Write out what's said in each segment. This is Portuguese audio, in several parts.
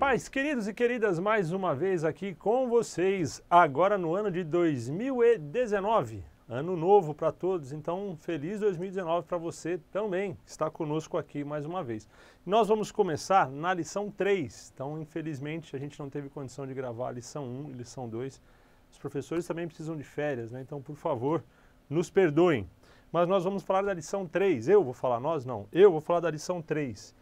paz, queridos e queridas, mais uma vez aqui com vocês, agora no ano de 2019, ano novo para todos, então feliz 2019 para você também, que está conosco aqui mais uma vez. Nós vamos começar na lição 3, então infelizmente a gente não teve condição de gravar a lição 1 e lição 2, os professores também precisam de férias, né? Então por favor, nos perdoem. Mas nós vamos falar da lição 3, eu vou falar nós? Não, eu vou falar da lição 3.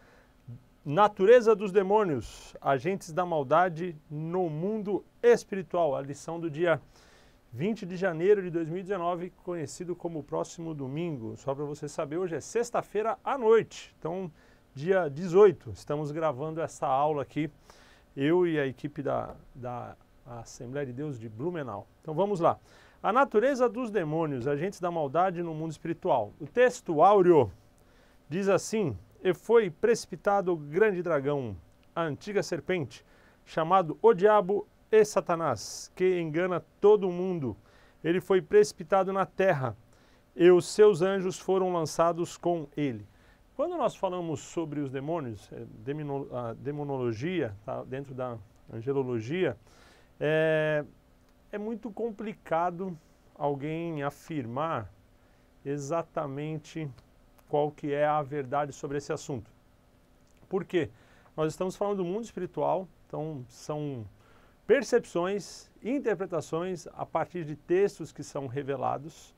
Natureza dos demônios, agentes da maldade no mundo espiritual. A lição do dia 20 de janeiro de 2019, conhecido como o próximo domingo. Só para você saber, hoje é sexta-feira à noite, então dia 18. Estamos gravando essa aula aqui, eu e a equipe da Assembleia de Deus de Blumenau. Então vamos lá. A natureza dos demônios, agentes da maldade no mundo espiritual. O texto áureo diz assim: e foi precipitado o grande dragão, a antiga serpente, chamado o Diabo e Satanás, que engana todo o mundo. Ele foi precipitado na terra, e os seus anjos foram lançados com ele. Quando nós falamos sobre os demônios, a demonologia, tá, dentro da angelologia, é muito complicado alguém afirmar exatamente qual que é a verdade sobre esse assunto. Por quê? Nós estamos falando do mundo espiritual, então são percepções, interpretações a partir de textos que são revelados.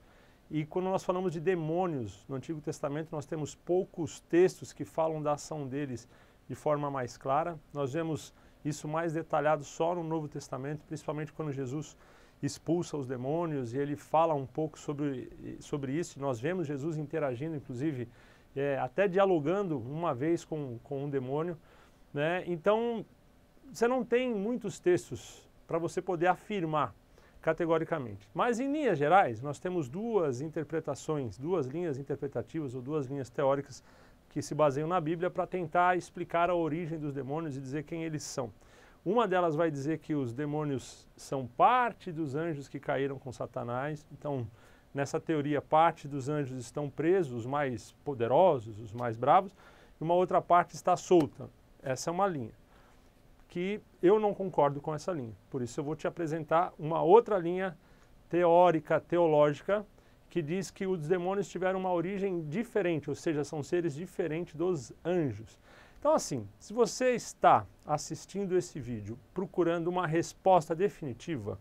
E quando nós falamos de demônios no Antigo Testamento, nós temos poucos textos que falam da ação deles de forma mais clara. Nós vemos isso mais detalhado só no Novo Testamento, principalmente quando Jesus expulsa os demônios e ele fala um pouco sobre isso. Nós vemos Jesus interagindo, inclusive, até dialogando uma vez com um demônio, né? Então, você não tem muitos textos para você poder afirmar categoricamente. Mas, em linhas gerais, nós temos duas interpretações, duas linhas interpretativas ou duas linhas teóricas que se baseiam na Bíblia para tentar explicar a origem dos demônios e dizer quem eles são. Uma delas vai dizer que os demônios são parte dos anjos que caíram com Satanás. Então, nessa teoria, parte dos anjos estão presos, os mais poderosos, os mais bravos, e uma outra parte está solta. Essa é uma linha que eu não concordo com essa linha. Por isso eu vou te apresentar uma outra linha teórica, teológica, que diz que os demônios tiveram uma origem diferente, ou seja, são seres diferentes dos anjos. Então assim, se você está assistindo esse vídeo procurando uma resposta definitiva,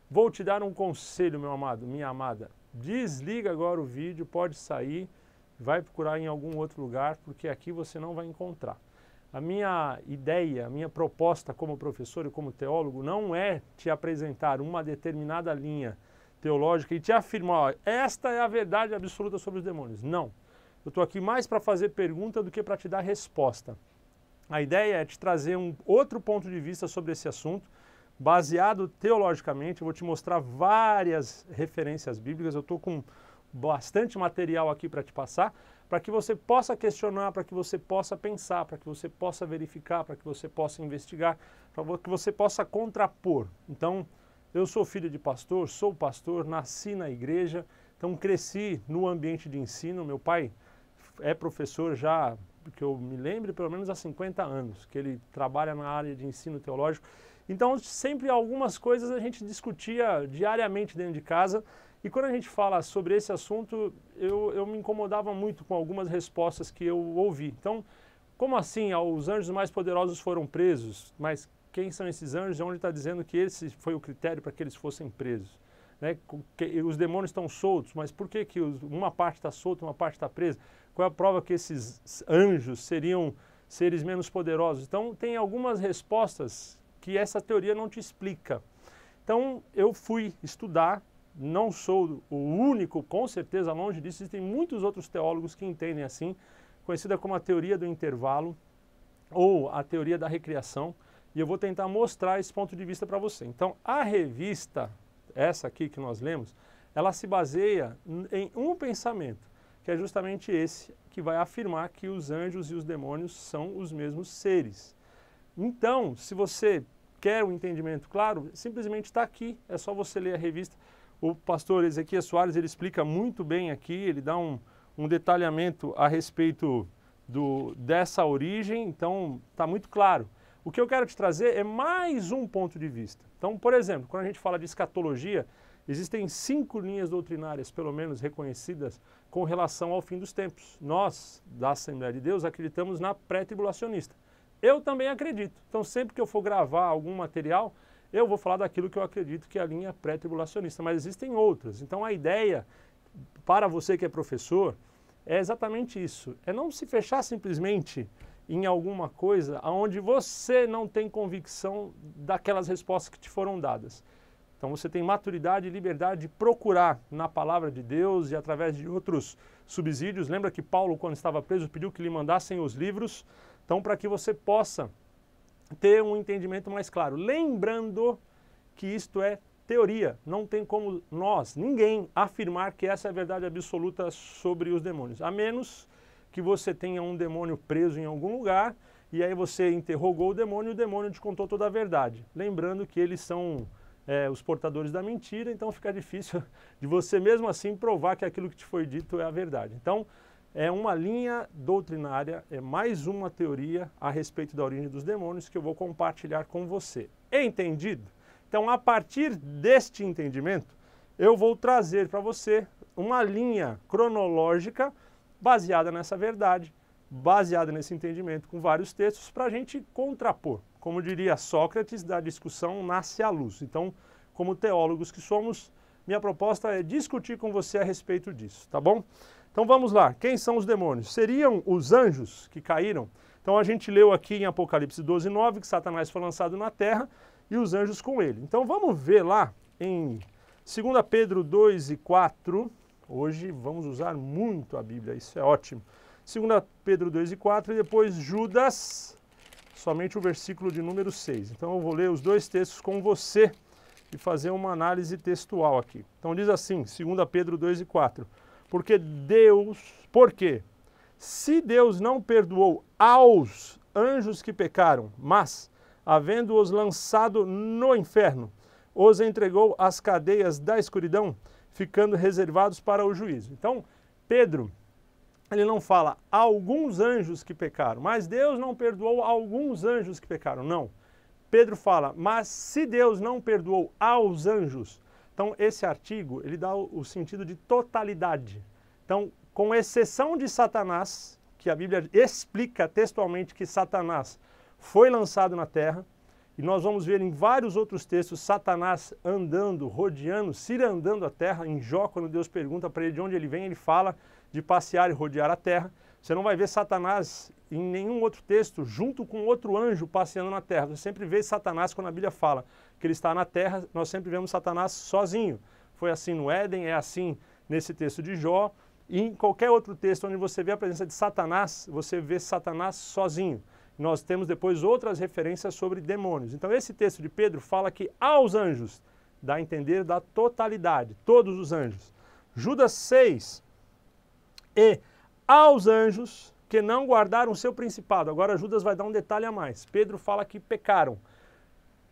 vou te dar um conselho, meu amado, minha amada. Desliga agora o vídeo, pode sair, vai procurar em algum outro lugar, porque aqui você não vai encontrar. A minha ideia, a minha proposta como professor e como teólogo não é te apresentar uma determinada linha teológica e te afirmar, ó, esta é a verdade absoluta sobre os demônios. Não. Eu estou aqui mais para fazer pergunta do que para te dar resposta. A ideia é te trazer um outro ponto de vista sobre esse assunto, baseado teologicamente. Eu vou te mostrar várias referências bíblicas. Eu estou com bastante material aqui para te passar, para que você possa questionar, para que você possa pensar, para que você possa verificar, para que você possa investigar, para que você possa contrapor. Então, eu sou filho de pastor, sou pastor, nasci na igreja, então cresci no ambiente de ensino. Meu pai é professor já, que eu me lembro, pelo menos há 50 anos, que ele trabalha na área de ensino teológico. Então, sempre algumas coisas a gente discutia diariamente dentro de casa, e quando a gente fala sobre esse assunto, eu me incomodava muito com algumas respostas que eu ouvi. Então, como assim os anjos mais poderosos foram presos? Mas quem são esses anjos? Onde está dizendo que esse foi o critério para que eles fossem presos? Né? Os demônios estão soltos, mas por que uma parte está solta e uma parte está presa? Qual é a prova que esses anjos seriam seres menos poderosos? Então, tem algumas respostas que essa teoria não te explica. Então, eu fui estudar, não sou o único, com certeza, longe disso, existem muitos outros teólogos que entendem assim, conhecida como a teoria do intervalo ou a teoria da recriação, e eu vou tentar mostrar esse ponto de vista para você. Então, a revista, essa aqui que nós lemos, ela se baseia em um pensamento, que é justamente esse, que vai afirmar que os anjos e os demônios são os mesmos seres. Então, se você quer um entendimento claro, simplesmente está aqui, é só você ler a revista. O pastor Ezequias Soares, ele explica muito bem aqui, ele dá um detalhamento a respeito dessa origem, então está muito claro. O que eu quero te trazer é mais um ponto de vista. Então, por exemplo, quando a gente fala de escatologia, existem 5 linhas doutrinárias, pelo menos reconhecidas, com relação ao fim dos tempos. Nós, da Assembleia de Deus, acreditamos na pré-tribulacionista. Eu também acredito. Então, sempre que eu for gravar algum material, eu vou falar daquilo que eu acredito que é a linha pré-tribulacionista, mas existem outras. Então, a ideia, para você que é professor, é exatamente isso. É não se fechar simplesmente em alguma coisa onde você não tem convicção daquelas respostas que te foram dadas. Então você tem maturidade e liberdade de procurar na palavra de Deus e através de outros subsídios. Lembra que Paulo, quando estava preso, pediu que lhe mandassem os livros? Então, para que você possa ter um entendimento mais claro. Lembrando que isto é teoria. Não tem como ninguém, afirmar que essa é a verdade absoluta sobre os demônios. A menos que você tenha um demônio preso em algum lugar e aí você interrogou o demônio e o demônio te contou toda a verdade. Lembrando que eles são os portadores da mentira, então fica difícil de você mesmo assim provar que aquilo que te foi dito é a verdade. Então, é uma linha doutrinária, é mais uma teoria a respeito da origem dos demônios que eu vou compartilhar com você. Entendido? Então, a partir deste entendimento, eu vou trazer para você uma linha cronológica baseada nessa verdade, baseada nesse entendimento, com vários textos, para a gente contrapor. Como diria Sócrates, da discussão nasce a luz. Então, como teólogos que somos, minha proposta é discutir com você a respeito disso, tá bom? Então vamos lá, quem são os demônios? Seriam os anjos que caíram? Então a gente leu aqui em Apocalipse 12:9 que Satanás foi lançado na terra e os anjos com ele. Então vamos ver lá em 2 Pedro 2:4, hoje vamos usar muito a Bíblia, isso é ótimo. 2 Pedro 2:4 e depois Judas, somente o versículo de número 6. Então eu vou ler os dois textos com você e fazer uma análise textual aqui. Então diz assim, 2 Pedro 2:4, porque se Deus não perdoou aos anjos que pecaram, mas, havendo-os lançado no inferno, os entregou às cadeias da escuridão, ficando reservados para o juízo. Então, Pedro, ele não fala alguns anjos que pecaram, mas Deus não perdoou alguns anjos que pecaram, não. Pedro fala, mas se Deus não perdoou aos anjos, então esse artigo, ele dá o sentido de totalidade. Então, com exceção de Satanás, que a Bíblia explica textualmente que Satanás foi lançado na terra, e nós vamos ver em vários outros textos Satanás andando, rodeando, cirandando a terra. Em Jó, quando Deus pergunta para ele de onde ele vem, ele fala de passear e rodear a terra. Você não vai ver Satanás em nenhum outro texto junto com outro anjo passeando na terra. Você sempre vê Satanás quando a Bíblia fala que ele está na terra, nós sempre vemos Satanás sozinho. Foi assim no Éden, é assim nesse texto de Jó. E em qualquer outro texto onde você vê a presença de Satanás, você vê Satanás sozinho. Nós temos depois outras referências sobre demônios. Então esse texto de Pedro fala que aos anjos, dá a entender da totalidade, todos os anjos. Judas 6, e aos anjos que não guardaram o seu principado. Agora Judas vai dar um detalhe a mais. Pedro fala que pecaram.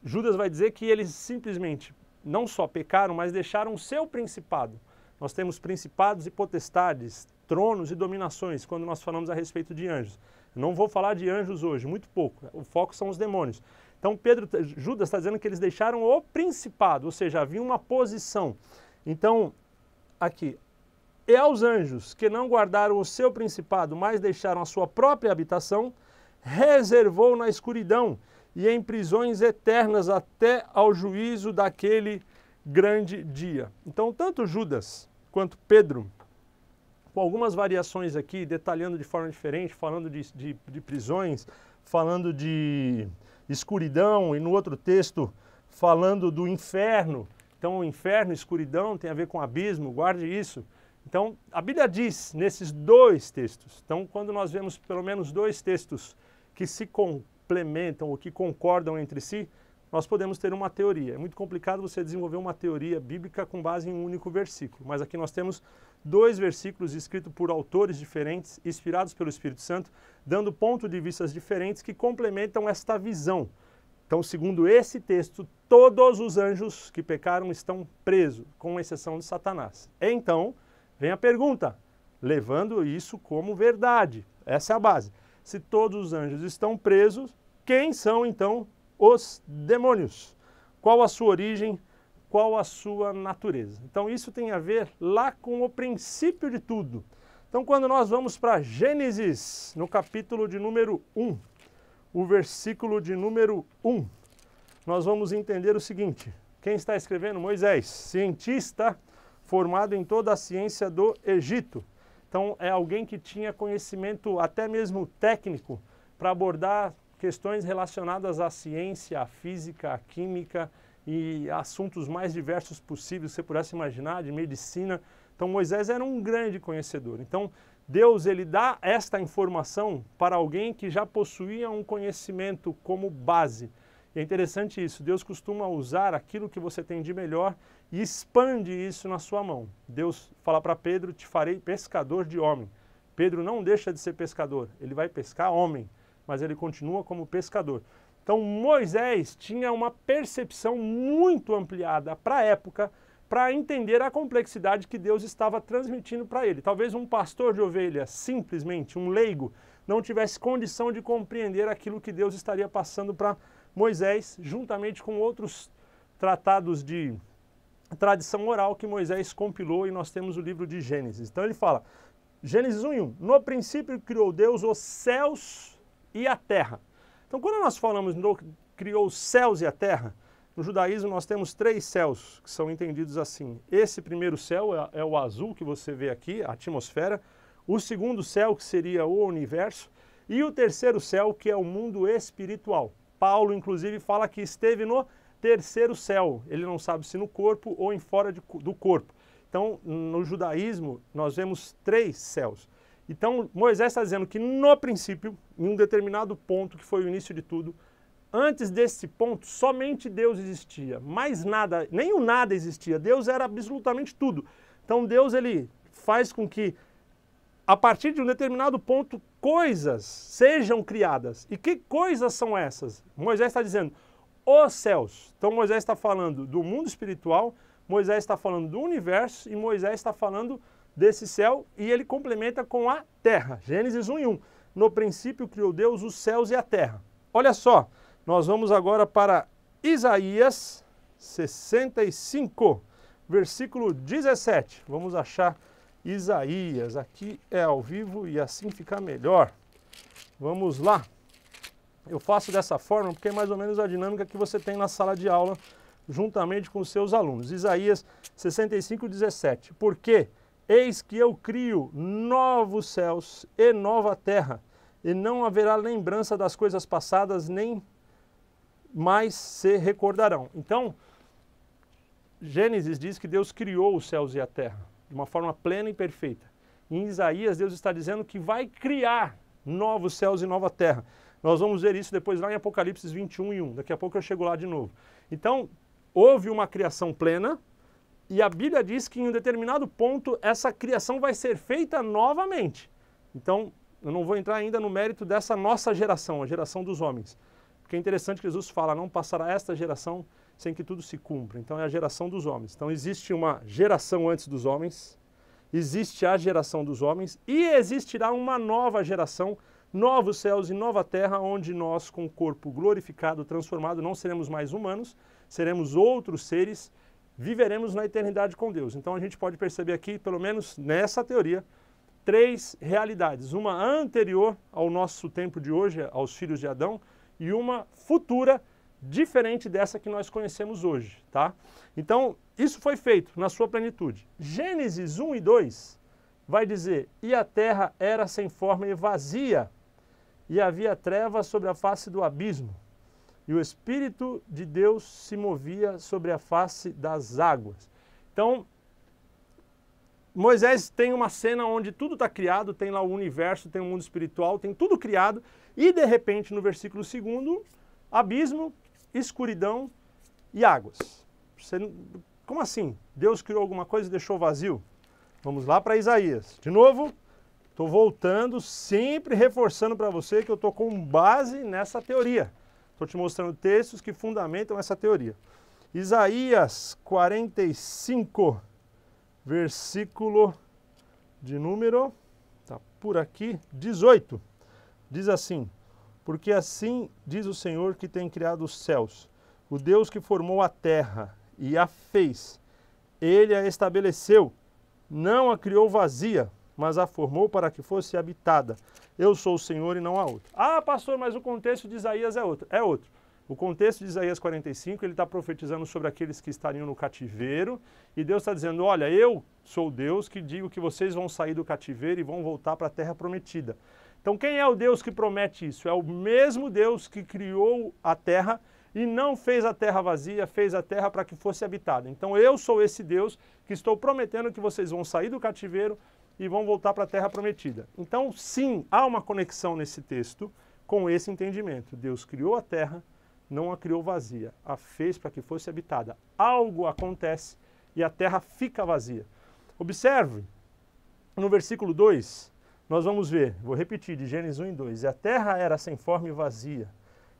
Judas vai dizer que eles simplesmente não só pecaram, mas deixaram o seu principado. Nós temos principados e potestades, tronos e dominações, quando nós falamos a respeito de anjos. Não vou falar de anjos hoje, muito pouco. O foco são os demônios. Então Judas está dizendo que eles deixaram o principado, ou seja, havia uma posição. Então, aqui, e aos anjos que não guardaram o seu principado, mas deixaram a sua própria habitação, reservou na escuridão e em prisões eternas até ao juízo daquele grande dia. Então, tanto Judas quanto Pedro, com algumas variações aqui, detalhando de forma diferente, falando de prisões, falando de escuridão, e no outro texto falando do inferno. Então, o inferno, escuridão, tem a ver com abismo, guarde isso. Então, a Bíblia diz nesses dois textos, então quando nós vemos pelo menos dois textos que se complementam ou que concordam entre si, nós podemos ter uma teoria. É muito complicado você desenvolver uma teoria bíblica com base em um único versículo, mas aqui nós temos dois versículos escritos por autores diferentes, inspirados pelo Espírito Santo, dando pontos de vista diferentes que complementam esta visão. Então, segundo esse texto, todos os anjos que pecaram estão presos, com exceção de Satanás. Então, vem a pergunta, levando isso como verdade. Essa é a base. Se todos os anjos estão presos, quem são então os demônios? Qual a sua origem? Qual a sua natureza? Então isso tem a ver lá com o princípio de tudo. Então quando nós vamos para Gênesis, no capítulo de número 1, o versículo de número 1, nós vamos entender o seguinte: quem está escrevendo? Moisés, cientista formado em toda a ciência do Egito. Então é alguém que tinha conhecimento até mesmo técnico para abordar questões relacionadas à ciência, à física, à química e assuntos mais diversos possíveis que você pudesse imaginar, de medicina. Então Moisés era um grande conhecedor. Então Deus ele dá esta informação para alguém que já possuía um conhecimento como base. E é interessante isso, Deus costuma usar aquilo que você tem de melhor e expande isso na sua mão. Deus fala para Pedro, te farei pescador de homem. Pedro não deixa de ser pescador, ele vai pescar homem, mas ele continua como pescador. Então Moisés tinha uma percepção muito ampliada para a época, para entender a complexidade que Deus estava transmitindo para ele. Talvez um pastor de ovelhas, simplesmente um leigo, não tivesse condição de compreender aquilo que Deus estaria passando para Moisés, juntamente com outros tratados de tradição oral que Moisés compilou, e nós temos o livro de Gênesis. Então ele fala, Gênesis 1:1, no princípio criou Deus os céus e a terra. Então quando nós falamos criou os céus e a terra, no judaísmo nós temos 3 céus que são entendidos assim. Esse primeiro céu é o azul que você vê aqui, a atmosfera. O segundo céu, que seria o universo. E o terceiro céu, que é o mundo espiritual. Paulo, inclusive, fala que esteve no terceiro céu. Ele não sabe se no corpo ou em fora do corpo. Então, no judaísmo, nós vemos 3 céus. Então, Moisés está dizendo que no princípio, em um determinado ponto, que foi o início de tudo, antes desse ponto, somente Deus existia. Mais nada, nem o nada existia. Deus era absolutamente tudo. Então, Deus ele faz com que, a partir de um determinado ponto, coisas sejam criadas. E que coisas são essas? Moisés está dizendo, os céus. Então Moisés está falando do mundo espiritual, Moisés está falando do universo e Moisés está falando desse céu e ele complementa com a terra. Gênesis 1:1. No princípio criou Deus os céus e a terra. Olha só, nós vamos agora para Isaías 65, versículo 17. Vamos achar Isaías, aqui é ao vivo e assim fica melhor. Vamos lá. Eu faço dessa forma porque é mais ou menos a dinâmica que você tem na sala de aula, juntamente com os seus alunos. Isaías 65, 17. Porque eis que eu crio novos céus e nova terra, e não haverá lembrança das coisas passadas, nem mais se recordarão. Então, Gênesis diz que Deus criou os céus e a terra de uma forma plena e perfeita. Em Isaías, Deus está dizendo que vai criar novos céus e nova terra. Nós vamos ver isso depois lá em Apocalipse 21:1. Daqui a pouco eu chego lá de novo. Então, houve uma criação plena e a Bíblia diz que em um determinado ponto essa criação vai ser feita novamente. Então, eu não vou entrar ainda no mérito dessa nossa geração, a geração dos homens. Porque é interessante que Jesus fala, não passará esta geração sem que tudo se cumpra. Então é a geração dos homens. Então existe uma geração antes dos homens, existe a geração dos homens e existirá uma nova geração, novos céus e nova terra, onde nós, com o corpo glorificado, transformado, não seremos mais humanos, seremos outros seres, viveremos na eternidade com Deus. Então a gente pode perceber aqui, pelo menos nessa teoria, 3 realidades. Uma anterior ao nosso tempo de hoje, aos filhos de Adão, e uma futura, diferente dessa que nós conhecemos hoje, tá? Então, isso foi feito na sua plenitude. Gênesis 1 e 2 vai dizer, e a terra era sem forma e vazia, e havia trevas sobre a face do abismo, e o Espírito de Deus se movia sobre a face das águas. Então, Moisés tem uma cena onde tudo está criado, tem lá o universo, tem o mundo espiritual, tem tudo criado, e de repente, no versículo 2, abismo, escuridão e águas. Como assim? Deus criou alguma coisa e deixou vazio? Vamos lá para Isaías. De novo, estou voltando, sempre reforçando para você que eu estou com base nessa teoria. Estou te mostrando textos que fundamentam essa teoria. Isaías 45, versículo de número, está por aqui, 18. Diz assim, Porque assim diz o Senhor que tem criado os céus, o Deus que formou a terra e a fez. Ele a estabeleceu, não a criou vazia, mas a formou para que fosse habitada. Eu sou o Senhor e não há outro. Ah, pastor, mas o contexto de Isaías é outro. É outro. O contexto de Isaías 45, ele está profetizando sobre aqueles que estariam no cativeiro, e Deus está dizendo, olha, eu sou Deus que digo que vocês vão sair do cativeiro e vão voltar para a terra prometida. Então quem é o Deus que promete isso? É o mesmo Deus que criou a terra e não fez a terra vazia, fez a terra para que fosse habitada. Então eu sou esse Deus que estou prometendo que vocês vão sair do cativeiro e vão voltar para a terra prometida. Então sim, há uma conexão nesse texto com esse entendimento. Deus criou a terra, não a criou vazia, a fez para que fosse habitada. Algo acontece e a terra fica vazia. Observe, no versículo 2, nós vamos ver, vou repetir, de Gênesis 1 e 2, e a terra era sem forma e vazia,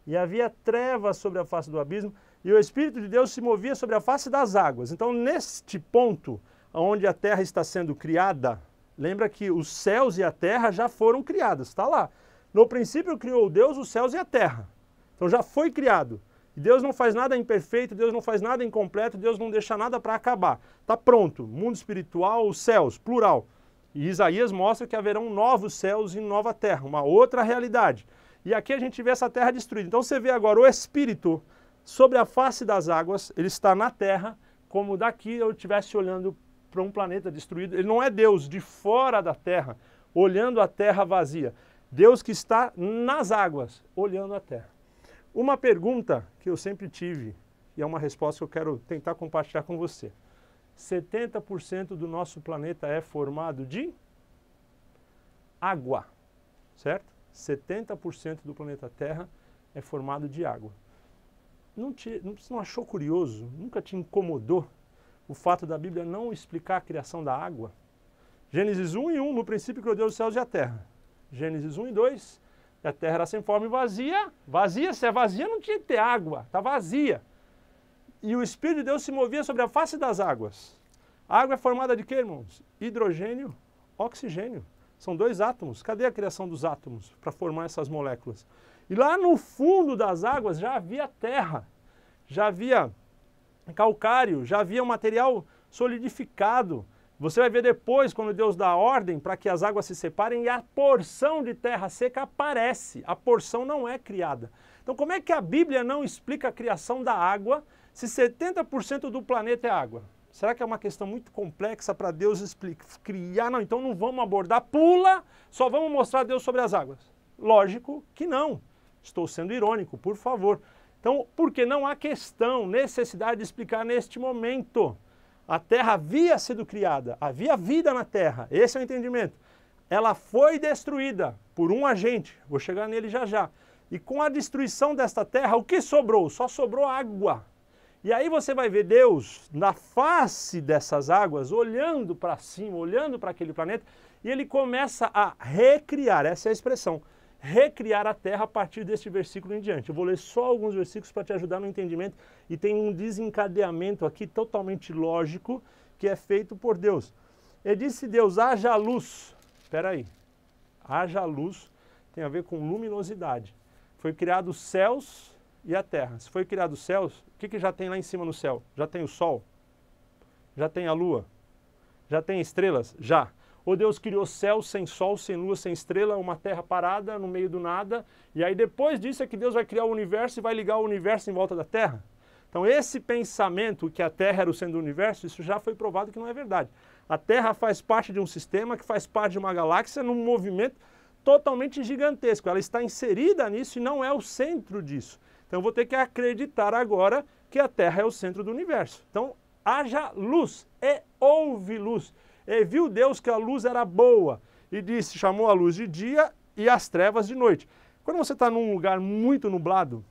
e havia trevas sobre a face do abismo, e o Espírito de Deus se movia sobre a face das águas. Então, neste ponto, onde a terra está sendo criada, lembra que os céus e a terra já foram criados, está lá. No princípio criou Deus os céus e a terra. Então já foi criado. Deus não faz nada imperfeito, Deus não faz nada incompleto, Deus não deixa nada para acabar. Está pronto. Mundo espiritual, os céus, plural. E Isaías mostra que haverão novos céus e nova terra, uma outra realidade. E aqui a gente vê essa terra destruída. Então você vê agora o Espírito sobre a face das águas, ele está na terra, como daqui eu estivesse olhando para um planeta destruído. Ele não é Deus de fora da terra, olhando a terra vazia. Deus que está nas águas, olhando a terra. Uma pergunta que eu sempre tive, e é uma resposta que eu quero tentar compartilhar com você. 70% do nosso planeta é formado de água, certo? 70% do planeta Terra é formado de água. Você não achou curioso, nunca te incomodou o fato da Bíblia não explicar a criação da água? Gênesis 1 e 1, no princípio criou Deus os céus e a terra. Gênesis 1 e 2, e a terra era sem forma e vazia. Vazia, se é vazia não tinha que ter água, está vazia. E o Espírito de Deus se movia sobre a face das águas. A água é formada de quê, irmãos? Hidrogênio, oxigênio. São dois átomos. Cadê a criação dos átomos para formar essas moléculas? E lá no fundo das águas já havia terra, já havia calcário, já havia um material solidificado. Você vai ver depois, quando Deus dá a ordem para que as águas se separem e a porção de terra seca aparece. A porção não é criada. Então como é que a Bíblia não explica a criação da água se 70% do planeta é água? Será que é uma questão muito complexa para Deus criar? Não, então não vamos abordar, pula, só vamos mostrar Deus sobre as águas. Lógico que não. Estou sendo irônico, por favor. Então, porque não há questão, necessidade de explicar neste momento. A terra havia sido criada, havia vida na terra, esse é o entendimento. Ela foi destruída por um agente, vou chegar nele já já. E com a destruição desta terra, o que sobrou? Só sobrou água. E aí você vai ver Deus na face dessas águas, olhando para cima, olhando para aquele planeta, e ele começa a recriar, essa é a expressão, recriar a terra a partir deste versículo em diante. Eu vou ler só alguns versículos para te ajudar no entendimento, e tem um desencadeamento aqui totalmente lógico, que é feito por Deus. E disse Deus, haja luz. Espera aí, haja luz tem a ver com luminosidade. Foi criado os céus e a terra. Se foi criado os céus, o que já tem lá em cima no céu? Já tem o sol? Já tem a lua? Já tem estrelas? Já. Ou Deus criou céu sem sol, sem lua, sem estrela, uma terra parada no meio do nada, e aí depois disso é que Deus vai criar o universo e vai ligar o universo em volta da terra? Então esse pensamento que a terra era o centro do universo, isso já foi provado que não é verdade. A terra faz parte de um sistema, que faz parte de uma galáxia, num movimento totalmente gigantesco. Ela está inserida nisso e não é o centro disso. Então eu vou ter que acreditar agora que a Terra é o centro do universo. Então, haja luz e houve luz. E viu Deus que a luz era boa e disse, chamou a luz de dia e as trevas de noite. Quando você está num lugar muito nublado,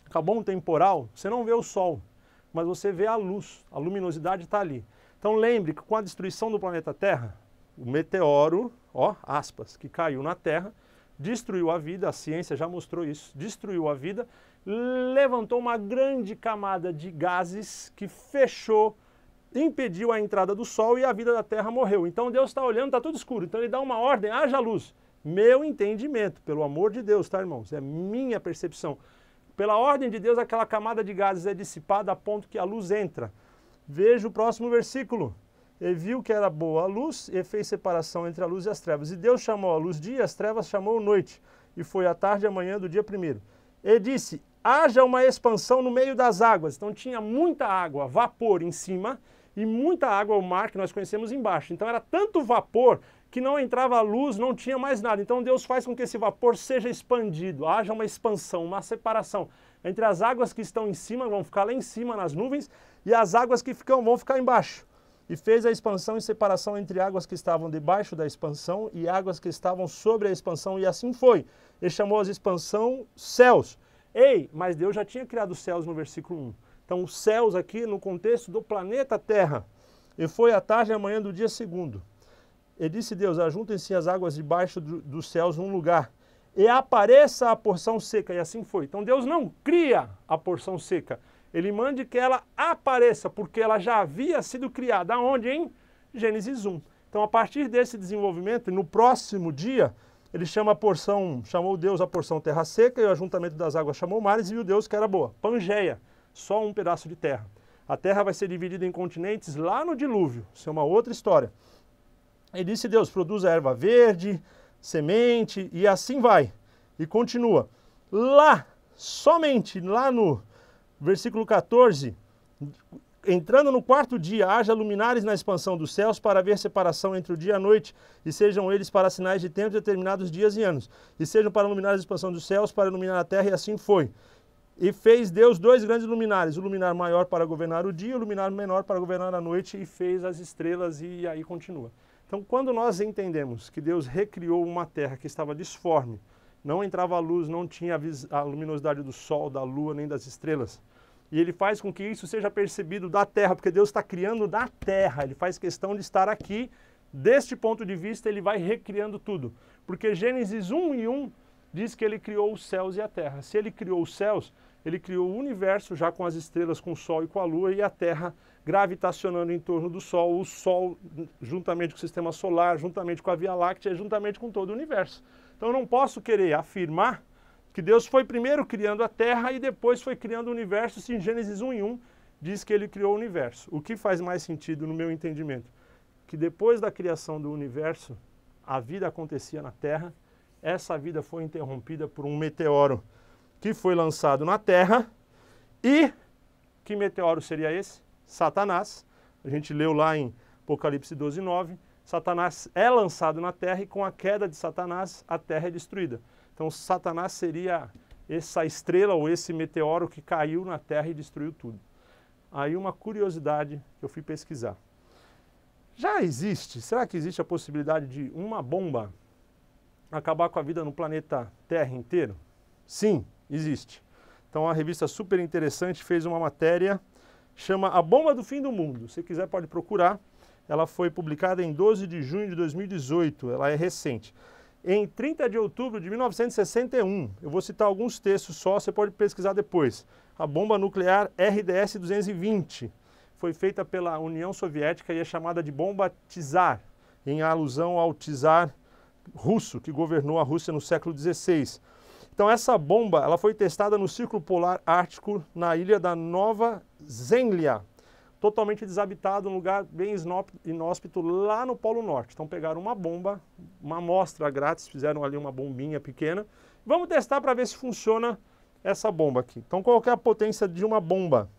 acabou um temporal, você não vê o sol, mas você vê a luz, a luminosidade está ali. Então lembre que com a destruição do planeta Terra, o meteoro, ó, aspas, que caiu na Terra, destruiu a vida, a ciência já mostrou isso, destruiu a vida, levantou uma grande camada de gases que fechou, impediu a entrada do Sol e a vida da Terra morreu. Então Deus está olhando, está tudo escuro, então ele dá uma ordem, haja luz. Meu entendimento, pelo amor de Deus, tá, irmãos? É minha percepção. Pela ordem de Deus, aquela camada de gases é dissipada a ponto que a luz entra. Veja o próximo versículo. E viu que era boa a luz e fez separação entre a luz e as trevas. E Deus chamou a luz dia, as trevas chamou noite. E foi a tarde e a manhã do dia primeiro. E disse, haja uma expansão no meio das águas. Então tinha muita água, vapor em cima, e muita água, o mar que nós conhecemos, embaixo. Então era tanto vapor que não entrava luz, não tinha mais nada. Então Deus faz com que esse vapor seja expandido, haja uma expansão, uma separação entre as águas que estão em cima, vão ficar lá em cima nas nuvens, e as águas que vão ficar embaixo. E fez a expansão e separação entre águas que estavam debaixo da expansão e águas que estavam sobre a expansão, e assim foi. Ele chamou as expansão céus. Ei, mas Deus já tinha criado os céus no versículo 1. Então os céus aqui no contexto do planeta Terra. E foi a tarde e a manhã do dia segundo. E disse Deus, ajuntem-se as águas debaixo dos céus num lugar, e apareça a porção seca, e assim foi. Então Deus não cria a porção seca, Ele manda que ela apareça, porque ela já havia sido criada. Aonde? Em Gênesis 1. Então a partir desse desenvolvimento, no próximo dia, ele chamou Deus a porção terra seca, e o ajuntamento das águas chamou mares, e viu Deus que era boa. Pangeia, só um pedaço de terra. A terra vai ser dividida em continentes lá no dilúvio, isso é uma outra história. E disse Deus, produza erva verde, semente, e assim vai. E continua. Lá, somente lá no versículo 14, entrando no quarto dia, haja luminares na expansão dos céus para haver separação entre o dia e a noite, e sejam eles para sinais de tempos determinados dias e anos, e sejam para luminares a expansão dos céus, para iluminar a terra, e assim foi. E fez Deus dois grandes luminares, o luminar maior para governar o dia, e o luminar menor para governar a noite, e fez as estrelas, e aí continua. Então, quando nós entendemos que Deus recriou uma terra que estava disforme, não entrava a luz, não tinha a luminosidade do sol, da lua, nem das estrelas, e Ele faz com que isso seja percebido da terra, porque Deus está criando da terra, Ele faz questão de estar aqui, deste ponto de vista, Ele vai recriando tudo. Porque Gênesis 1:1 diz que Ele criou os céus e a terra. Se Ele criou os céus, Ele criou o universo já com as estrelas, com o sol e com a lua, e a terra gravitacionando em torno do sol, o sol juntamente com o sistema solar, juntamente com a Via Láctea, juntamente com todo o universo. Então eu não posso querer afirmar que Deus foi primeiro criando a terra e depois foi criando o universo, se em Gênesis 1:1 diz que Ele criou o universo. O que faz mais sentido no meu entendimento? Que depois da criação do universo, a vida acontecia na terra, essa vida foi interrompida por um meteoro que foi lançado na terra, e que meteoro seria esse? Satanás. A gente leu lá em Apocalipse 12:9, Satanás é lançado na terra, e com a queda de Satanás, a terra é destruída. Então Satanás seria essa estrela ou esse meteoro que caiu na terra e destruiu tudo. Aí uma curiosidade que eu fui pesquisar. Será que existe a possibilidade de uma bomba acabar com a vida no planeta Terra inteiro? Sim, existe. Então a revista super interessante fez uma matéria, chama A Bomba do Fim do Mundo. Se quiser pode procurar. Ela foi publicada em 12 de junho de 2018, ela é recente. Em 30 de outubro de 1961, eu vou citar alguns textos só, você pode pesquisar depois. A bomba nuclear RDS-220 foi feita pela União Soviética e é chamada de bomba Tsar, em alusão ao Tsar russo, que governou a Rússia no século XVI. Então essa bomba ela foi testada no Círculo Polar Ártico, na ilha da Nova Zemlya, totalmente desabitado, um lugar bem inóspito lá no Polo Norte. Então pegaram uma bomba, uma amostra grátis, fizeram ali uma bombinha pequena. Vamos testar para ver se funciona essa bomba aqui. Então qual que é a potência de uma bomba?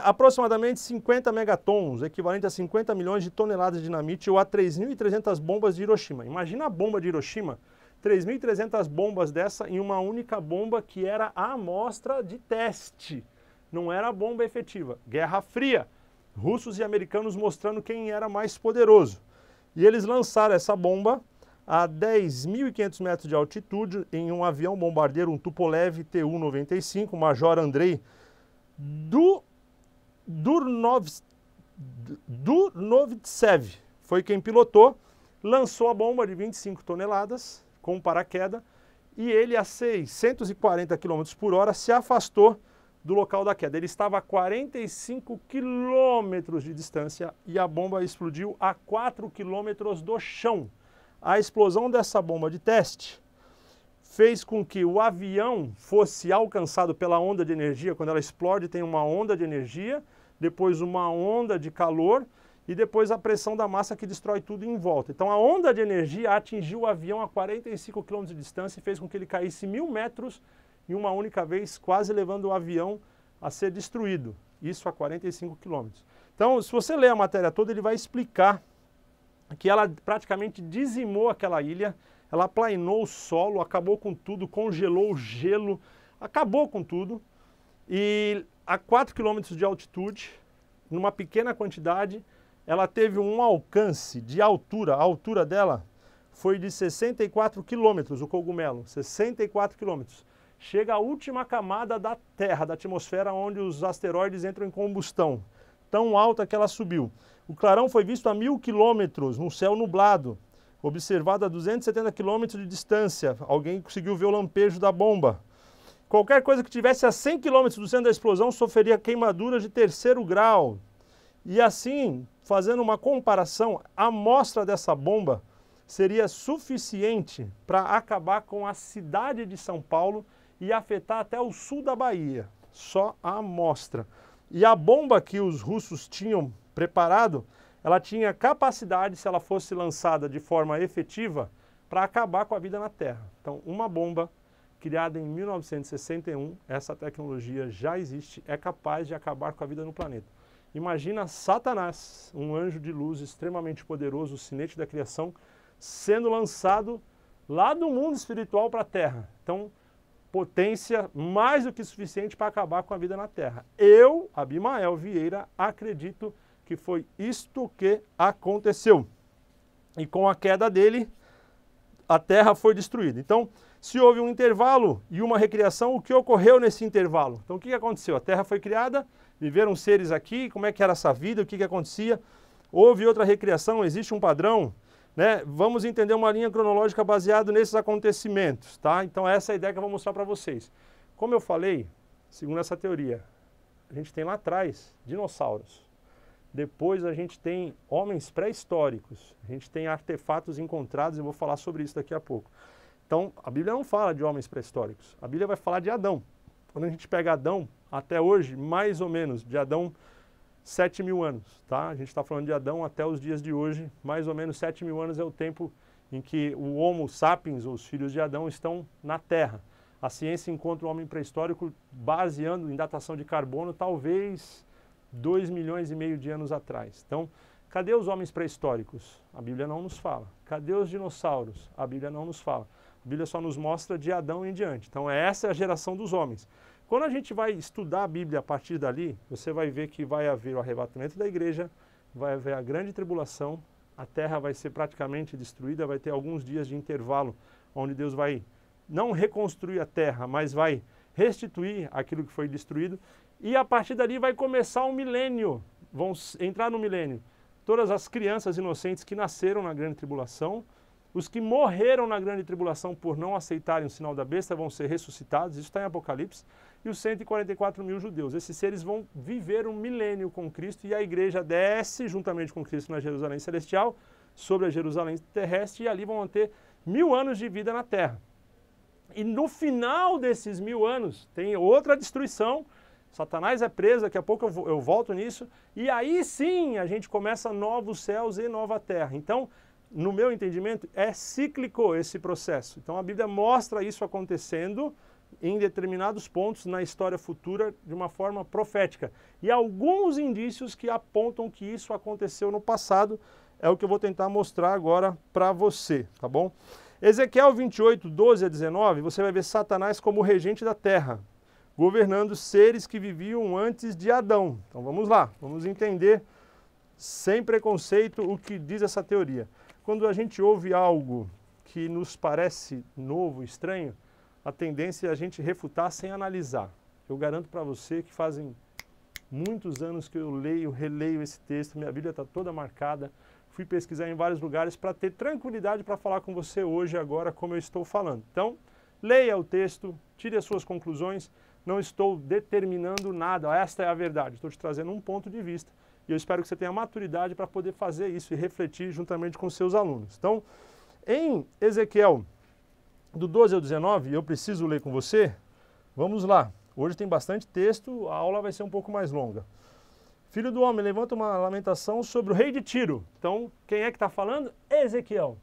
Aproximadamente 50 megatons, equivalente a 50 milhões de toneladas de dinamite, ou a 3.300 bombas de Hiroshima. Imagina a bomba de Hiroshima, 3.300 bombas dessa em uma única bomba que era a amostra de teste. Não era a bomba efetiva. Guerra Fria. Russos e americanos mostrando quem era mais poderoso. E eles lançaram essa bomba a 10.500 metros de altitude em um avião bombardeiro, um Tupolev Tu-95, o Major Andrei Durnovtsev. Foi quem pilotou, lançou a bomba de 25 toneladas com um paraquedas, e ele a 640 km por hora se afastou do local da queda. Ele estava a 45 quilômetros de distância e a bomba explodiu a 4 quilômetros do chão. a explosão dessa bomba de teste fez com que o avião fosse alcançado pela onda de energia. Quando ela explode, tem uma onda de energia, depois uma onda de calor e depois a pressão da massa que destrói tudo em volta. Então a onda de energia atingiu o avião a 45 km de distância e fez com que ele caísse 1.000 metros em uma única vez, quase levando o avião a ser destruído. Isso a 45 km. Então, se você ler a matéria toda, ele vai explicar que ela praticamente dizimou aquela ilha, ela aplainou o solo, acabou com tudo, congelou o gelo, acabou com tudo. E a 4 km de altitude, numa pequena quantidade, ela teve um alcance de altura, a altura dela foi de 64 quilômetros, o cogumelo, 64 quilômetros. Chega à última camada da Terra, da atmosfera, onde os asteroides entram em combustão. Tão alta que ela subiu. O clarão foi visto a 1.000 quilômetros, num céu nublado, observado a 270 quilômetros de distância. Alguém conseguiu ver o lampejo da bomba. Qualquer coisa que tivesse a 100 quilômetros do centro da explosão sofreria queimaduras de 3º grau. E assim, fazendo uma comparação, a amostra dessa bomba seria suficiente para acabar com a cidade de São Paulo e afetar até o sul da Bahia. Só a amostra. E a bomba que os russos tinham preparado, ela tinha capacidade, se ela fosse lançada de forma efetiva, para acabar com a vida na Terra. Então, uma bomba criada em 1961, essa tecnologia já existe, é capaz de acabar com a vida no planeta. Imagina Satanás, um anjo de luz extremamente poderoso, o sinete da criação, sendo lançado lá do mundo espiritual para a Terra. Então, potência mais do que suficiente para acabar com a vida na Terra. Eu, Abimael Vieira, acredito que foi isto que aconteceu. E com a queda dele, a Terra foi destruída. Então, se houve um intervalo e uma recriação, o que ocorreu nesse intervalo? Então, o que aconteceu? A Terra foi criada, viveram seres aqui, como é que era essa vida, o que acontecia? Houve outra recriação, existe um padrão, né? Vamos entender uma linha cronológica baseada nesses acontecimentos, tá? Então, essa é a ideia que eu vou mostrar para vocês. Como eu falei, segundo essa teoria, a gente tem lá atrás dinossauros. Depois a gente tem homens pré-históricos, a gente tem artefatos encontrados, eu vou falar sobre isso daqui a pouco. Então, a Bíblia não fala de homens pré-históricos, a Bíblia vai falar de Adão. Quando a gente pega Adão, até hoje, mais ou menos, de Adão, 7.000 anos, tá? A gente está falando de Adão até os dias de hoje, mais ou menos 7.000 anos é o tempo em que o Homo sapiens, ou os filhos de Adão, estão na Terra. A ciência encontra o homem pré-histórico baseando em datação de carbono, talvez 2,5 milhões de anos atrás. Então, cadê os homens pré-históricos? A Bíblia não nos fala. Cadê os dinossauros? A Bíblia não nos fala. A Bíblia só nos mostra de Adão em diante. Então, essa é a geração dos homens. Quando a gente vai estudar a Bíblia a partir dali, você vai ver que vai haver o arrebatamento da igreja, vai haver a grande tribulação, a terra vai ser praticamente destruída, vai ter alguns dias de intervalo, onde Deus vai não reconstruir a terra, mas vai restituir aquilo que foi destruído, e a partir dali vai começar o milênio, vão entrar no milênio todas as crianças inocentes que nasceram na grande tribulação, os que morreram na grande tribulação por não aceitarem o sinal da besta vão ser ressuscitados, isso está em Apocalipse, e os 144.000 judeus. Esses seres vão viver um milênio com Cristo e a igreja desce juntamente com Cristo na Jerusalém Celestial, sobre a Jerusalém Terrestre, e ali vão ter 1.000 anos de vida na terra. E no final desses 1.000 anos tem outra destruição, Satanás é preso, daqui a pouco eu volto nisso, e aí sim a gente começa novos céus e nova terra. Então, no meu entendimento, é cíclico esse processo. Então a Bíblia mostra isso acontecendo em determinados pontos na história futura de uma forma profética. E alguns indícios que apontam que isso aconteceu no passado é o que eu vou tentar mostrar agora para você, tá bom? Ezequiel 28, 12 a 19, você vai ver Satanás como regente da terra, governando seres que viviam antes de Adão. Então vamos lá, vamos entender sem preconceito o que diz essa teoria. Quando a gente ouve algo que nos parece novo, estranho, a tendência é a gente refutar sem analisar. Eu garanto para você que fazem muitos anos que eu leio, releio esse texto, minha Bíblia está toda marcada, fui pesquisar em vários lugares para ter tranquilidade para falar com você hoje, agora, como eu estou falando. Então, leia o texto, tire as suas conclusões, não estou determinando nada, esta é a verdade, estou te trazendo um ponto de vista. E eu espero que você tenha maturidade para poder fazer isso e refletir juntamente com seus alunos. Então, em Ezequiel, do 12 ao 19, eu preciso ler com você, vamos lá. Hoje tem bastante texto, a aula vai ser um pouco mais longa. Filho do homem, levanta uma lamentação sobre o rei de Tiro. Então, quem é que está falando? Ezequiel.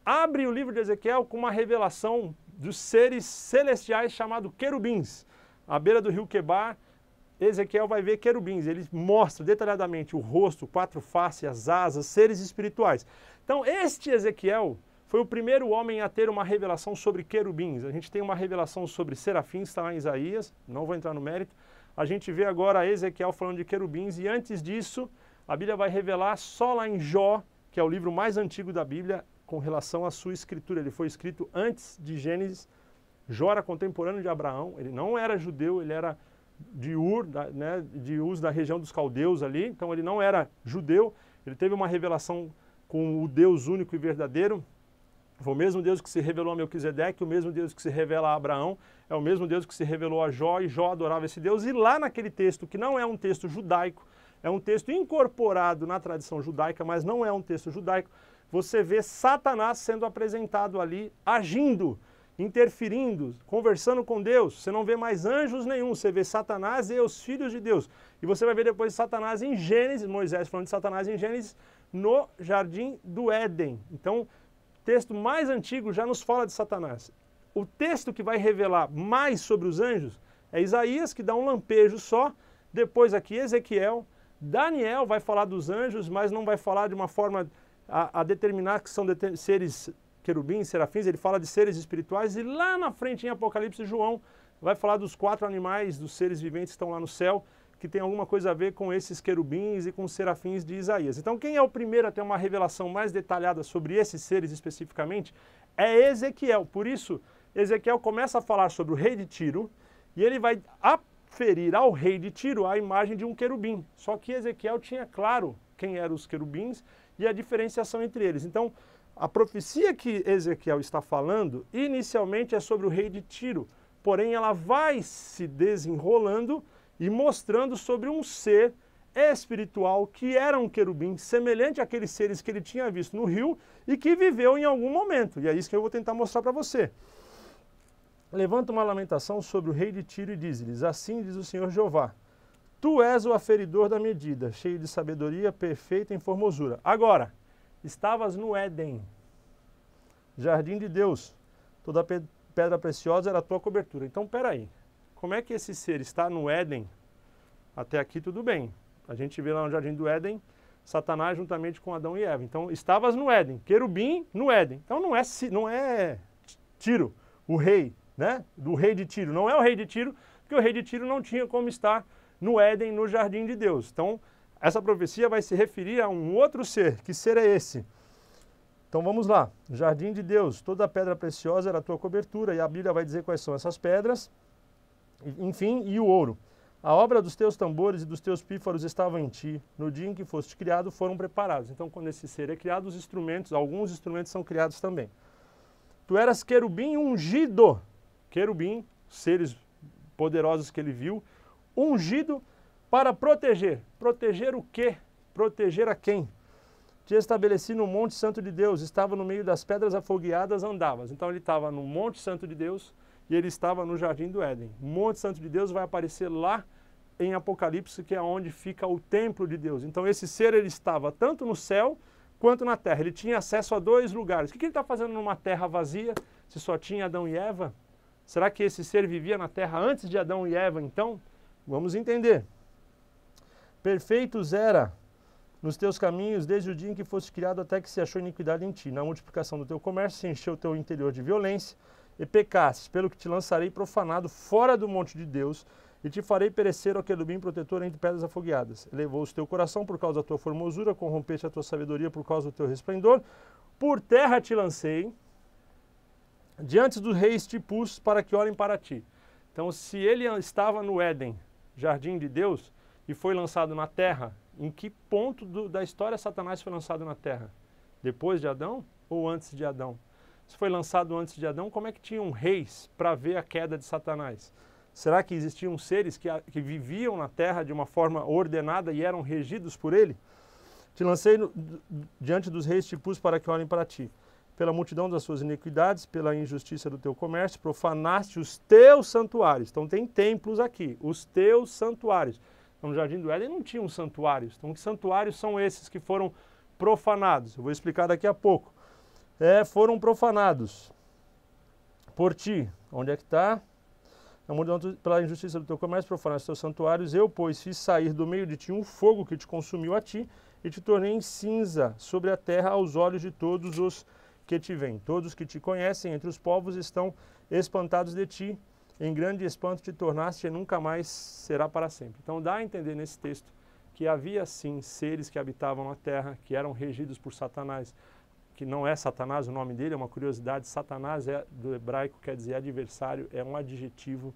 Abre o livro de Ezequiel com uma revelação dos seres celestiais chamados querubins. À beira do rio Quebar, Ezequiel vai ver querubins. Ele mostra detalhadamente o rosto, 4 faces, as asas, seres espirituais. Então, este Ezequiel foi o primeiro homem a ter uma revelação sobre querubins. A gente tem uma revelação sobre serafins, está lá em Isaías, não vou entrar no mérito. A gente vê agora Ezequiel falando de querubins, e antes disso, a Bíblia vai revelar só lá em Jó, que é o livro mais antigo da Bíblia, com relação à sua escritura. Ele foi escrito antes de Gênesis. Jó era contemporâneo de Abraão, ele não era judeu, ele era de Ur, né, de Uz, da região dos caldeus ali, então ele não era judeu, ele teve uma revelação com o Deus único e verdadeiro. Foi o mesmo Deus que se revelou a Melquisedeque, o mesmo Deus que se revela a Abraão, é o mesmo Deus que se revelou a Jó, e Jó adorava esse Deus. E lá naquele texto, que não é um texto judaico, é um texto incorporado na tradição judaica, mas não é um texto judaico, você vê Satanás sendo apresentado ali, agindo, interferindo, conversando com Deus. Você não vê mais anjos nenhum, você vê Satanás e os filhos de Deus. E você vai ver depois Satanás em Gênesis, Moisés falando de Satanás em Gênesis, no jardim do Éden. Então, o texto mais antigo já nos fala de Satanás. O texto que vai revelar mais sobre os anjos é Isaías, que dá um lampejo só, depois aqui Ezequiel, Daniel vai falar dos anjos, mas não vai falar de uma forma a determinar que são seres querubins, serafins, ele fala de seres espirituais, e lá na frente em Apocalipse, João vai falar dos 4 animais, dos seres viventes que estão lá no céu, que tem alguma coisa a ver com esses querubins e com os serafins de Isaías. Então, quem é o primeiro a ter uma revelação mais detalhada sobre esses seres especificamente é Ezequiel. Por isso, Ezequiel começa a falar sobre o rei de Tiro, e ele vai aferir ao rei de Tiro a imagem de um querubim. Só que Ezequiel tinha claro quem eram os querubins e a diferenciação entre eles. Então, a profecia que Ezequiel está falando, inicialmente é sobre o rei de Tiro, porém ela vai se desenrolando e mostrando sobre um ser espiritual que era um querubim, semelhante àqueles seres que ele tinha visto no rio e que viveu em algum momento. E é isso que eu vou tentar mostrar para você. Levanta uma lamentação sobre o rei de Tiro e diz-lhes: assim diz o Senhor Jeová, tu és o aferidor da medida, cheio de sabedoria, perfeita em formosura. Agora, estavas no Éden, jardim de Deus, toda pedra preciosa era a tua cobertura. Então, peraí, como é que esse ser está no Éden? Até aqui tudo bem. A gente vê lá no jardim do Éden, Satanás juntamente com Adão e Eva. Então, estavas no Éden, querubim no Éden. Então, não é Tiro, o rei, né? Do rei de Tiro. Não é o rei de Tiro, porque o rei de Tiro não tinha como estar no Éden, no jardim de Deus. Então, essa profecia vai se referir a um outro ser. Que ser é esse? Então vamos lá. Jardim de Deus, toda pedra preciosa era a tua cobertura, e a Bíblia vai dizer quais são essas pedras, enfim, e o ouro. A obra dos teus tambores e dos teus pífaros estavam em ti. No dia em que foste criado, foram preparados. Então, quando esse ser é criado, os instrumentos, alguns instrumentos são criados também. Tu eras querubim ungido. Querubim, seres poderosos que ele viu, ungido para proteger. Proteger o quê? Proteger a quem? Te estabeleci no Monte Santo de Deus, estava no meio das pedras afogueadas, andavas. Então ele estava no Monte Santo de Deus e ele estava no Jardim do Éden. O Monte Santo de Deus vai aparecer lá em Apocalipse, que é onde fica o templo de Deus. Então esse ser, ele estava tanto no céu quanto na terra. Ele tinha acesso a 2 lugares. O que ele está fazendo numa terra vazia, se só tinha Adão e Eva? Será que esse ser vivia na terra antes de Adão e Eva, então? Vamos entender. Perfeitos era nos teus caminhos desde o dia em que foste criado até que se achou iniquidade em ti. Na multiplicação do teu comércio se encheu o teu interior de violência e pecaste, pelo que te lançarei profanado fora do monte de Deus e te farei perecer ao querubim protetor entre pedras afogueadas. Elevou-se teu coração por causa da tua formosura, corrompeste a tua sabedoria por causa do teu resplendor. Por terra te lancei, diante dos reis te pus para que olhem para ti. Então, se ele estava no Éden, jardim de Deus, e foi lançado na terra, em que ponto da história Satanás foi lançado na terra? Depois de Adão ou antes de Adão? Se foi lançado antes de Adão, como é que tinham reis para ver a queda de Satanás? Será que existiam seres que viviam na terra de uma forma ordenada e eram regidos por ele? Te lancei diante dos reis, te pus para que olhem para ti. pela multidão das suas iniquidades, pela injustiça do teu comércio, profanaste os teus santuários. Então tem templos aqui, os teus santuários. Então, no Jardim do Éden não tinham santuários. Então que santuários são esses que foram profanados? Eu vou explicar daqui a pouco. Foram profanados por ti. Onde é que está? Pela injustiça do teu comércio, profanaste os teus santuários. Eu, pois, fiz sair do meio de ti um fogo que te consumiu a ti e te tornei em cinza sobre a terra aos olhos de todos os que te veem. Todos que te conhecem entre os povos estão espantados de ti. Em grande espanto te tornaste e nunca mais será para sempre. Então dá a entender nesse texto que havia sim seres que habitavam na terra, que eram regidos por Satanás, que não é Satanás o nome dele, é uma curiosidade. Satanás do hebraico quer dizer adversário, é um adjetivo.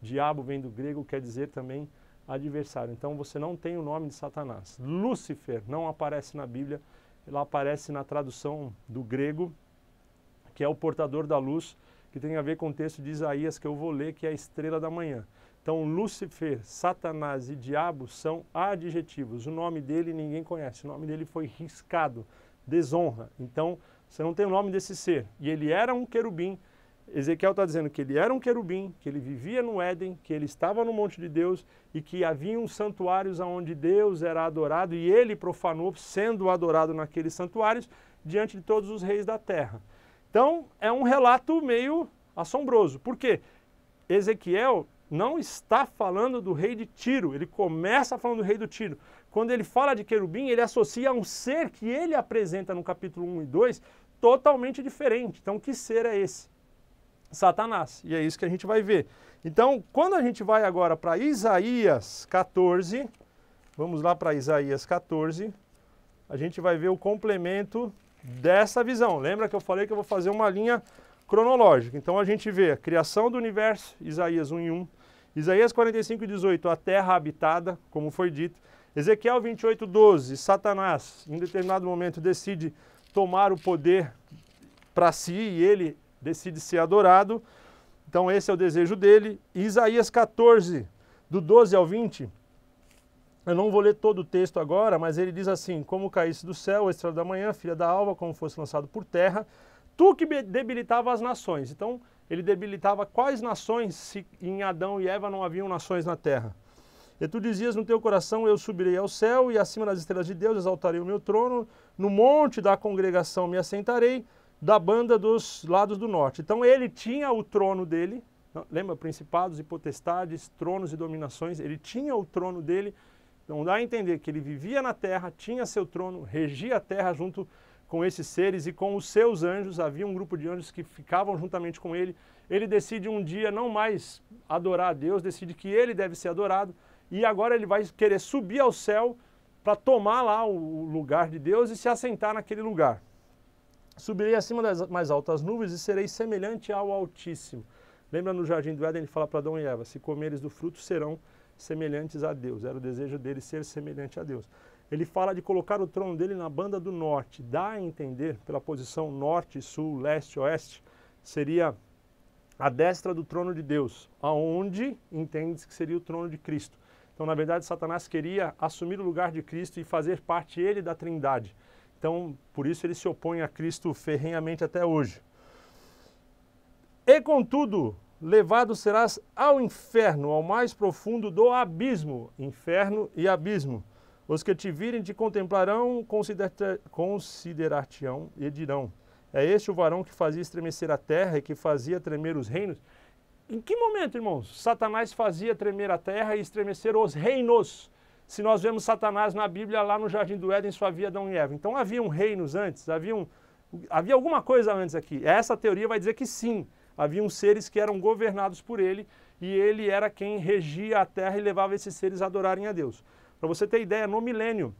Diabo vem do grego, quer dizer também adversário. Então você não tem o nome de Satanás. Lúcifer não aparece na Bíblia, ela aparece na tradução do grego, que é o portador da luz, que tem a ver com o texto de Isaías que eu vou ler, que é a estrela da manhã. Então Lúcifer, Satanás e diabo são adjetivos. O nome dele ninguém conhece, o nome dele foi riscado, desonra. Então você não tem o nome desse ser. E ele era um querubim. Ezequiel está dizendo que ele era um querubim, que ele vivia no Éden, que ele estava no monte de Deus e que havia uns santuários onde Deus era adorado e ele profanou sendo adorado naqueles santuários diante de todos os reis da terra. Então é um relato meio assombroso. Por quê? Ezequiel não está falando do rei de Tiro, ele começa falando do rei do Tiro. Quando ele fala de querubim, ele associa a um ser que ele apresenta no capítulo 1 e 2 totalmente diferente. Então que ser é esse? Satanás. E é isso que a gente vai ver. Então, quando a gente vai agora para Isaías 14, vamos lá para Isaías 14, a gente vai ver o complemento dessa visão. Lembra que eu falei que eu vou fazer uma linha cronológica. Então a gente vê a criação do universo, Isaías 1 e 1, Isaías 45 e 18, a terra habitada, como foi dito, Ezequiel 28, 12, Satanás, em determinado momento, decide tomar o poder para si e ele decide ser adorado. Então esse é o desejo dele. E Isaías 14, do 12 ao 20, eu não vou ler todo o texto agora, mas ele diz assim: como caísse do céu, a estrela da manhã, filha da alva, como fosse lançado por terra, tu que debilitava as nações. Então ele debilitava quais nações, se em Adão e Eva não haviam nações na terra? E tu dizias no teu coração: eu subirei ao céu e acima das estrelas de Deus exaltarei o meu trono, no monte da congregação me assentarei, da banda dos lados do norte. Então ele tinha o trono dele, lembra, principados e potestades, tronos e dominações, ele tinha o trono dele. Então dá a entender que ele vivia na terra, tinha seu trono, regia a terra junto com esses seres e com os seus anjos. Havia um grupo de anjos que ficavam juntamente com ele. Ele decide um dia não mais adorar a Deus, decide que ele deve ser adorado e agora ele vai querer subir ao céu para tomar lá o lugar de Deus e se assentar naquele lugar. Subirei acima das mais altas nuvens e serei semelhante ao Altíssimo. Lembra no Jardim do Éden, ele fala para Adão e Eva: se comeres do fruto serão semelhantes a Deus. Era o desejo dele ser semelhante a Deus. Ele fala de colocar o trono dele na banda do norte. Dá a entender, pela posição norte, sul, leste, oeste, seria a destra do trono de Deus, aonde entende-se que seria o trono de Cristo. Então, na verdade, Satanás queria assumir o lugar de Cristo e fazer parte ele da Trindade. Então, por isso ele se opõe a Cristo ferrenhamente até hoje. E contudo, levado serás ao inferno, ao mais profundo do abismo. Inferno e abismo. Os que te virem te contemplarão, considerar-te-ão e dirão: é este o varão que fazia estremecer a terra e que fazia tremer os reinos? Em que momento, irmãos, Satanás fazia tremer a terra e estremecer os reinos? Se nós vemos Satanás na Bíblia, lá no Jardim do Éden, só havia Adão e Eva. Então haviam reinos antes, havia alguma coisa antes aqui. Essa teoria vai dizer que sim, haviam seres que eram governados por ele e ele era quem regia a terra e levava esses seres a adorarem a Deus. Para você ter ideia, no milênio,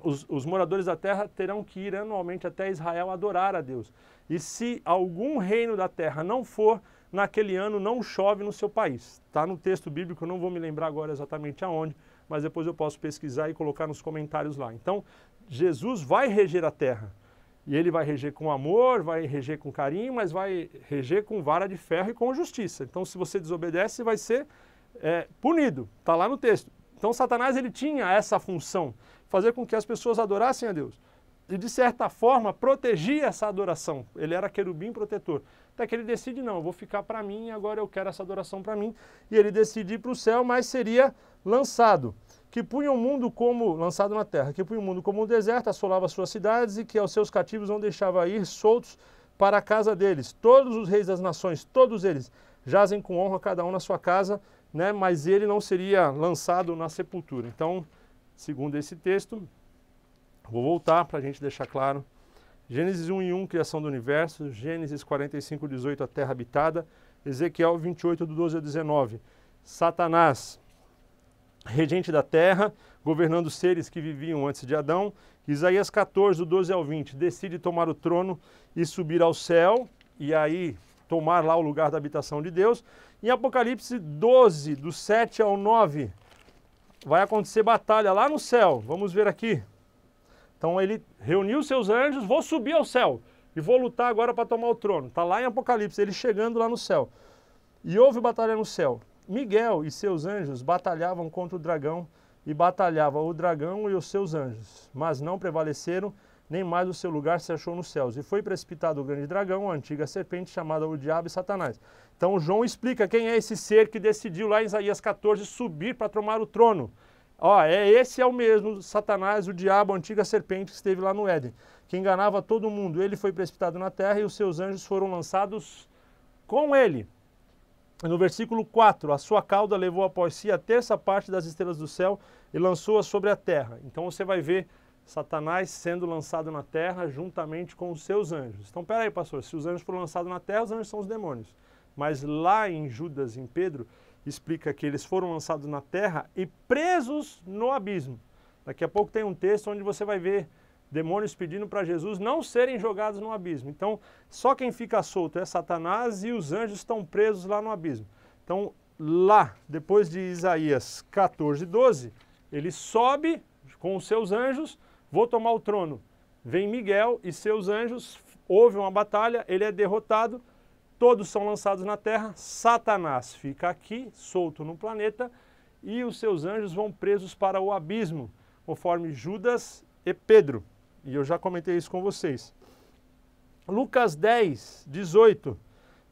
os moradores da terra terão que ir anualmente até Israel adorar a Deus. E se algum reino da terra não for, naquele ano não chove no seu país. Está no texto bíblico, eu não vou me lembrar agora exatamente aonde, mas depois eu posso pesquisar e colocar nos comentários lá. Então, Jesus vai reger a terra. E ele vai reger com amor, vai reger com carinho, mas vai reger com vara de ferro e com justiça. Então, se você desobedece, vai ser punido. Está lá no texto. Então, Satanás ele tinha essa função, fazer com que as pessoas adorassem a Deus. de certa forma, protegia essa adoração. Ele era querubim protetor. Até que ele decide, não, eu vou ficar para mim, agora eu quero essa adoração para mim. E ele decide ir para o céu, mas seria lançado. Que punha o mundo como, lançado na terra, que punha o mundo como um deserto, assolava suas cidades e que aos seus cativos não deixava ir soltos para a casa deles. Todos os reis das nações, todos eles, jazem com honra cada um na sua casa, né? Mas ele não seria lançado na sepultura. Então, segundo esse texto, vou voltar para a gente deixar claro. Gênesis 1:1, criação do universo. Gênesis 45:18, a terra habitada. Ezequiel 28, do 12 ao 19. Satanás, regente da terra, governando os seres que viviam antes de Adão. Isaías 14, do 12 ao 20, decide tomar o trono e subir ao céu, e aí tomar lá o lugar da habitação de Deus. Em Apocalipse 12, do 7 ao 9, vai acontecer batalha lá no céu. Vamos ver aqui. Então ele reuniu seus anjos, vou subir ao céu e vou lutar agora para tomar o trono. Está lá em Apocalipse, ele chegando lá no céu. E houve batalha no céu. Miguel e seus anjos batalhavam contra o dragão, e batalhava o dragão e os seus anjos, mas não prevaleceram, nem mais o seu lugar se achou nos céus. E foi precipitado o grande dragão, a antiga serpente, chamada o diabo e Satanás. Então João explica quem é esse ser que decidiu lá em Isaías 14 subir para tomar o trono. Esse é o mesmo Satanás, o diabo, a antiga serpente que esteve lá no Éden, que enganava todo mundo. Ele foi precipitado na terra e os seus anjos foram lançados com ele. No versículo 4, a sua cauda levou após si a terça parte das estrelas do céu e lançou-as sobre a terra. Então você vai ver Satanás sendo lançado na terra juntamente com os seus anjos. Então peraí, pastor, se os anjos foram lançados na terra, os anjos são os demônios. Mas lá em Judas, em Pedro, explica que eles foram lançados na terra e presos no abismo. Daqui a pouco tem um texto onde você vai ver demônios pedindo para Jesus não serem jogados no abismo. Então, só quem fica solto é Satanás e os anjos estão presos lá no abismo. Então, lá, depois de Isaías 14, 12, ele sobe com os seus anjos, vou tomar o trono. Vem Miguel e seus anjos, houve uma batalha, ele é derrotado, todos são lançados na terra, Satanás fica aqui, solto no planeta, e os seus anjos vão presos para o abismo, conforme Judas e Pedro. E eu já comentei isso com vocês. Lucas 10, 18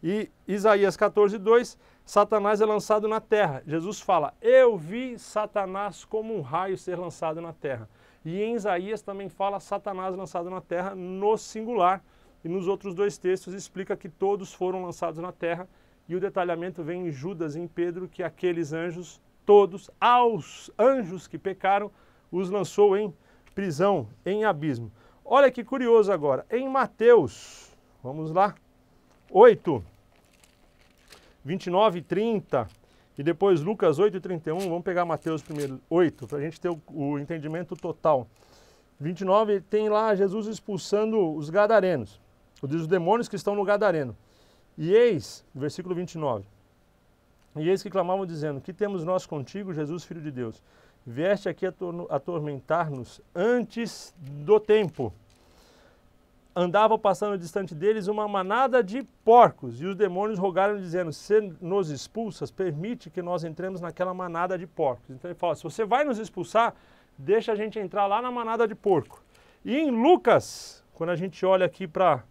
e Isaías 14, 2, Satanás é lançado na terra. Jesus fala, eu vi Satanás como um raio ser lançado na terra. E em Isaías também fala Satanás lançado na terra no singular. E nos outros dois textos explica que todos foram lançados na terra. E o detalhamento vem em Judas e em Pedro, que aqueles anjos, todos, aos anjos que pecaram, os lançou em prisão, em abismo. Olha que curioso agora, em Mateus, vamos lá, 8, 29 e 30, e depois Lucas 8 e 31, vamos pegar Mateus primeiro, 8, para a gente ter o entendimento total. 29 tem lá Jesus expulsando os gadarenos, os demônios que estão no gadareno. E eis, versículo 29, e eis que clamavam dizendo, que temos nós contigo, Jesus, Filho de Deus? Vieste aqui atormentar-nos antes do tempo. Andava passando distante deles uma manada de porcos, e os demônios rogaram dizendo, se nos expulsas, permite que nós entremos naquela manada de porcos. Então ele fala, se você vai nos expulsar, deixa a gente entrar lá na manada de porco. E em Lucas, quando a gente olha aqui para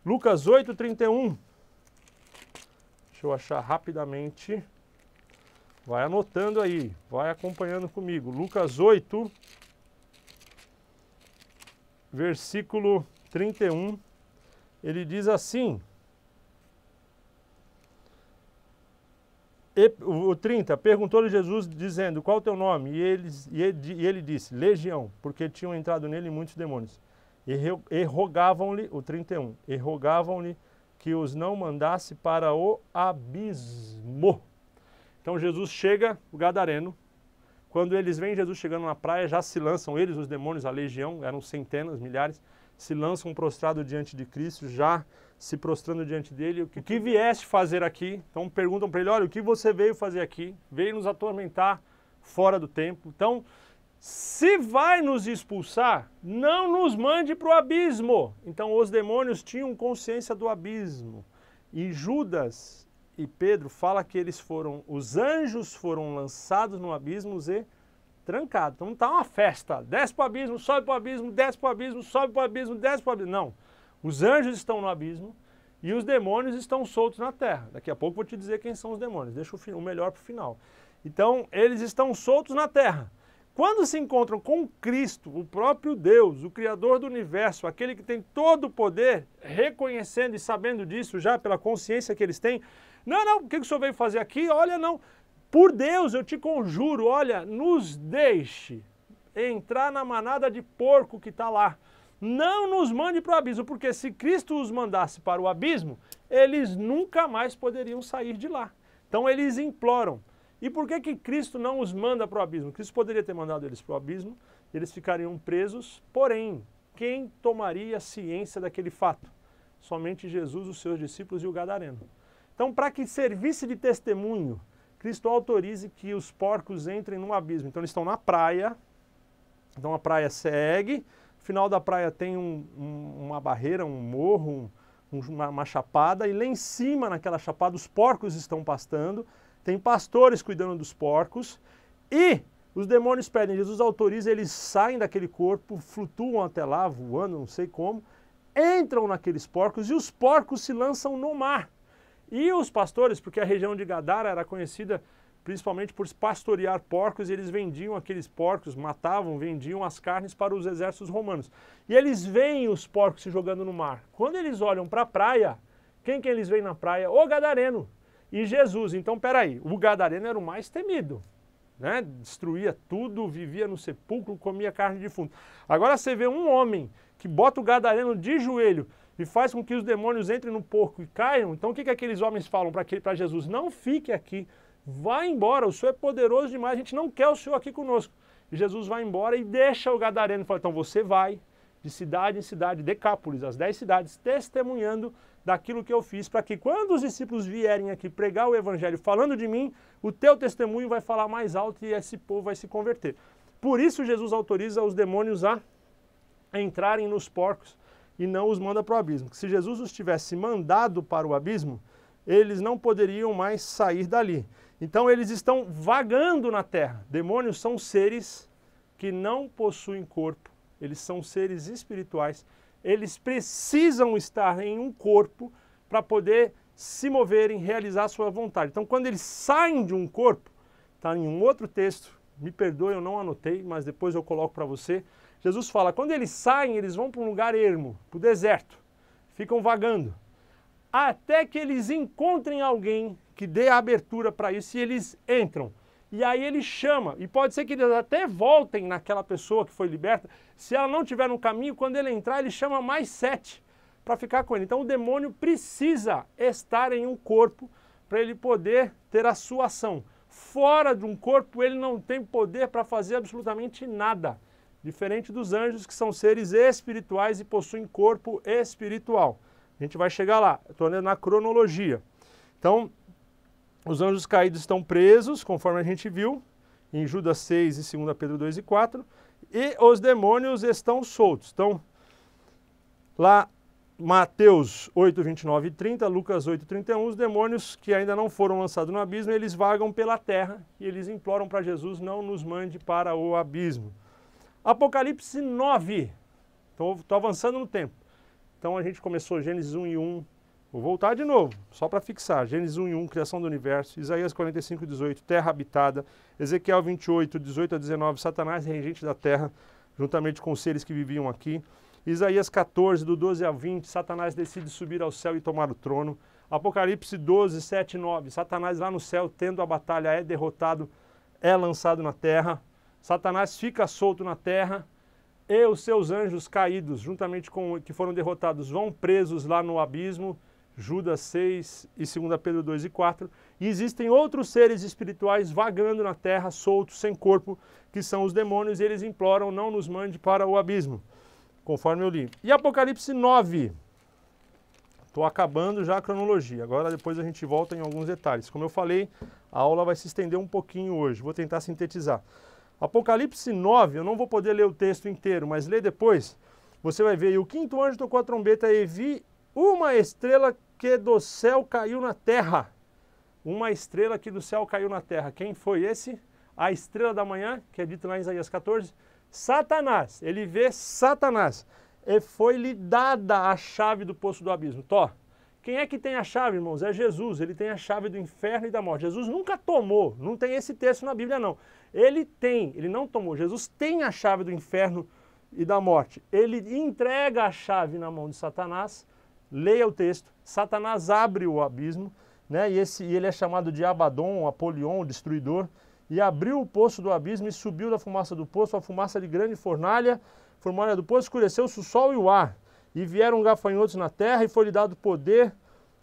Lucas 8, 31, deixa eu achar rapidamente. Vai anotando aí, vai acompanhando comigo. Lucas 8, versículo 31, ele diz assim, o 30, perguntou-lhe Jesus, dizendo, qual é o teu nome? E ele disse, Legião, porque tinham entrado nele muitos demônios. E rogavam-lhe, o 31, e rogavam-lhe que os não mandasse para o abismo. Então Jesus chega, o gadareno, quando eles veem Jesus chegando na praia, já se lançam eles, os demônios, a legião, eram centenas, milhares, se lançam prostrado diante de Cristo, já se prostrando diante dele. O que vieste fazer aqui? Então perguntam para ele, olha, o que você veio fazer aqui? Veio nos atormentar fora do tempo. Então, se vai nos expulsar, não nos mande para o abismo. Então os demônios tinham consciência do abismo. E Judas e Pedro fala que eles foram, os anjos foram lançados no abismo e trancado. Então não está uma festa. Desce para o abismo, sobe para o abismo, desce para o abismo, sobe para o abismo, desce para o abismo. Não. Os anjos estão no abismo e os demônios estão soltos na terra. Daqui a pouco eu vou te dizer quem são os demônios. Deixa o melhor para o final. Então, eles estão soltos na terra. Quando se encontram com Cristo, o próprio Deus, o Criador do universo, aquele que tem todo o poder, reconhecendo e sabendo disso já pela consciência que eles têm, não, o que o senhor veio fazer aqui? Olha, não, por Deus eu te conjuro, olha, nos deixe entrar na manada de porco que está lá. Não nos mande para o abismo, porque se Cristo os mandasse para o abismo, eles nunca mais poderiam sair de lá. Então eles imploram. E por que Cristo não os manda para o abismo? Cristo poderia ter mandado eles para o abismo, eles ficariam presos, porém, quem tomaria ciência daquele fato? Somente Jesus, os seus discípulos e o gadareno. Então, para que servisse de testemunho, Cristo autorize que os porcos entrem no abismo. Então, eles estão na praia, então a praia segue, no final da praia tem uma barreira, um morro, uma chapada, e lá em cima, naquela chapada, os porcos estão pastando, tem pastores cuidando dos porcos, e os demônios pedem, Jesus autoriza, eles saem daquele corpo, flutuam até lá, voando, não sei como, entram naqueles porcos e os porcos se lançam no mar. E os pastores, porque a região de Gadara era conhecida principalmente por pastorear porcos, e eles vendiam aqueles porcos, matavam, vendiam as carnes para os exércitos romanos. E eles veem os porcos se jogando no mar. Quando eles olham para a praia, quem que eles veem na praia? O gadareno. E Jesus. Então, peraí, o gadareno era o mais temido, né? Destruía tudo, vivia no sepulcro, comia carne de defunto. Agora você vê um homem que bota o gadareno de joelho e faz com que os demônios entrem no porco e caiam. Então o que aqueles homens falam para Jesus? Não fique aqui, vá embora, o Senhor é poderoso demais, a gente não quer o Senhor aqui conosco. E Jesus vai embora e deixa o gadareno. Fala, então você vai de cidade em cidade, Decápolis, as 10 cidades, testemunhando daquilo que eu fiz, para que quando os discípulos vierem aqui pregar o evangelho falando de mim, o teu testemunho vai falar mais alto e esse povo vai se converter. Por isso Jesus autoriza os demônios a entrarem nos porcos e não os manda para o abismo. Se Jesus os tivesse mandado para o abismo, eles não poderiam mais sair dali. Então eles estão vagando na terra. Demônios são seres que não possuem corpo, eles são seres espirituais. Eles precisam estar em um corpo para poder se moverem, realizar a sua vontade. Então, quando eles saem de um corpo, está em um outro texto, me perdoe, eu não anotei, mas depois eu coloco para você. Jesus fala, quando eles saem, eles vão para um lugar ermo, para o deserto, ficam vagando, até que eles encontrem alguém que dê a abertura para isso e eles entram. E aí ele chama, e pode ser que eles até voltem naquela pessoa que foi liberta, se ela não estiver no caminho, quando ele entrar, ele chama mais 7 para ficar com ele. Então o demônio precisa estar em um corpo para ele poder ter a sua ação. Fora de um corpo, ele não tem poder para fazer absolutamente nada. Diferente dos anjos, que são seres espirituais e possuem corpo espiritual. A gente vai chegar lá, estou na cronologia. Então, os anjos caídos estão presos, conforme a gente viu, em Judas 6 e 2 Pedro 2 e 4, e os demônios estão soltos. Então, lá, Mateus 8, 29 e 30, Lucas 8, 31, os demônios que ainda não foram lançados no abismo, eles vagam pela terra e eles imploram para Jesus, não nos mande para o abismo. Apocalipse 9, estou avançando no tempo. Então a gente começou Gênesis 1 e 1, vou voltar de novo, só para fixar. Gênesis 1 e 1, criação do universo, Isaías 45 e 18, terra habitada, Ezequiel 28, 18 a 19, Satanás regente da terra, juntamente com os seres que viviam aqui. Isaías 14, do 12 a 20, Satanás decide subir ao céu e tomar o trono. Apocalipse 12, 7 e 9, Satanás lá no céu, tendo a batalha, é derrotado, é lançado na terra. Satanás fica solto na terra e os seus anjos caídos, juntamente com que foram derrotados, vão presos lá no abismo, Judas 6 e 2 Pedro 2 e 4. E existem outros seres espirituais vagando na terra, soltos, sem corpo, que são os demônios, e eles imploram, não nos mande para o abismo, conforme eu li. E Apocalipse 9, estou acabando já a cronologia, agora depois a gente volta em alguns detalhes. Como eu falei, a aula vai se estender um pouquinho hoje, vou tentar sintetizar. Apocalipse 9, eu não vou poder ler o texto inteiro, mas lê depois, você vai ver, e o quinto anjo tocou a trombeta e vi uma estrela que do céu caiu na terra. Uma estrela que do céu caiu na terra. Quem foi esse? a estrela da manhã, que é dito lá em Isaías 14, Satanás, ele vê Satanás, e foi-lhe dada a chave do poço do abismo. Tó, quem é que tem a chave, irmãos? É Jesus, ele tem a chave do inferno e da morte. Jesus nunca tomou, não tem esse texto na Bíblia não. Ele tem, ele não tomou, Jesus tem a chave do inferno e da morte. Ele entrega a chave na mão de Satanás, leia o texto, Satanás abre o abismo, né? E ele é chamado de Abaddon, Apolion, o destruidor, e abriu o poço do abismo e subiu da fumaça do poço, a fumaça de grande fornalha do poço, escureceu-se o sol e o ar, e vieram gafanhotos na terra, e foi-lhe dado poder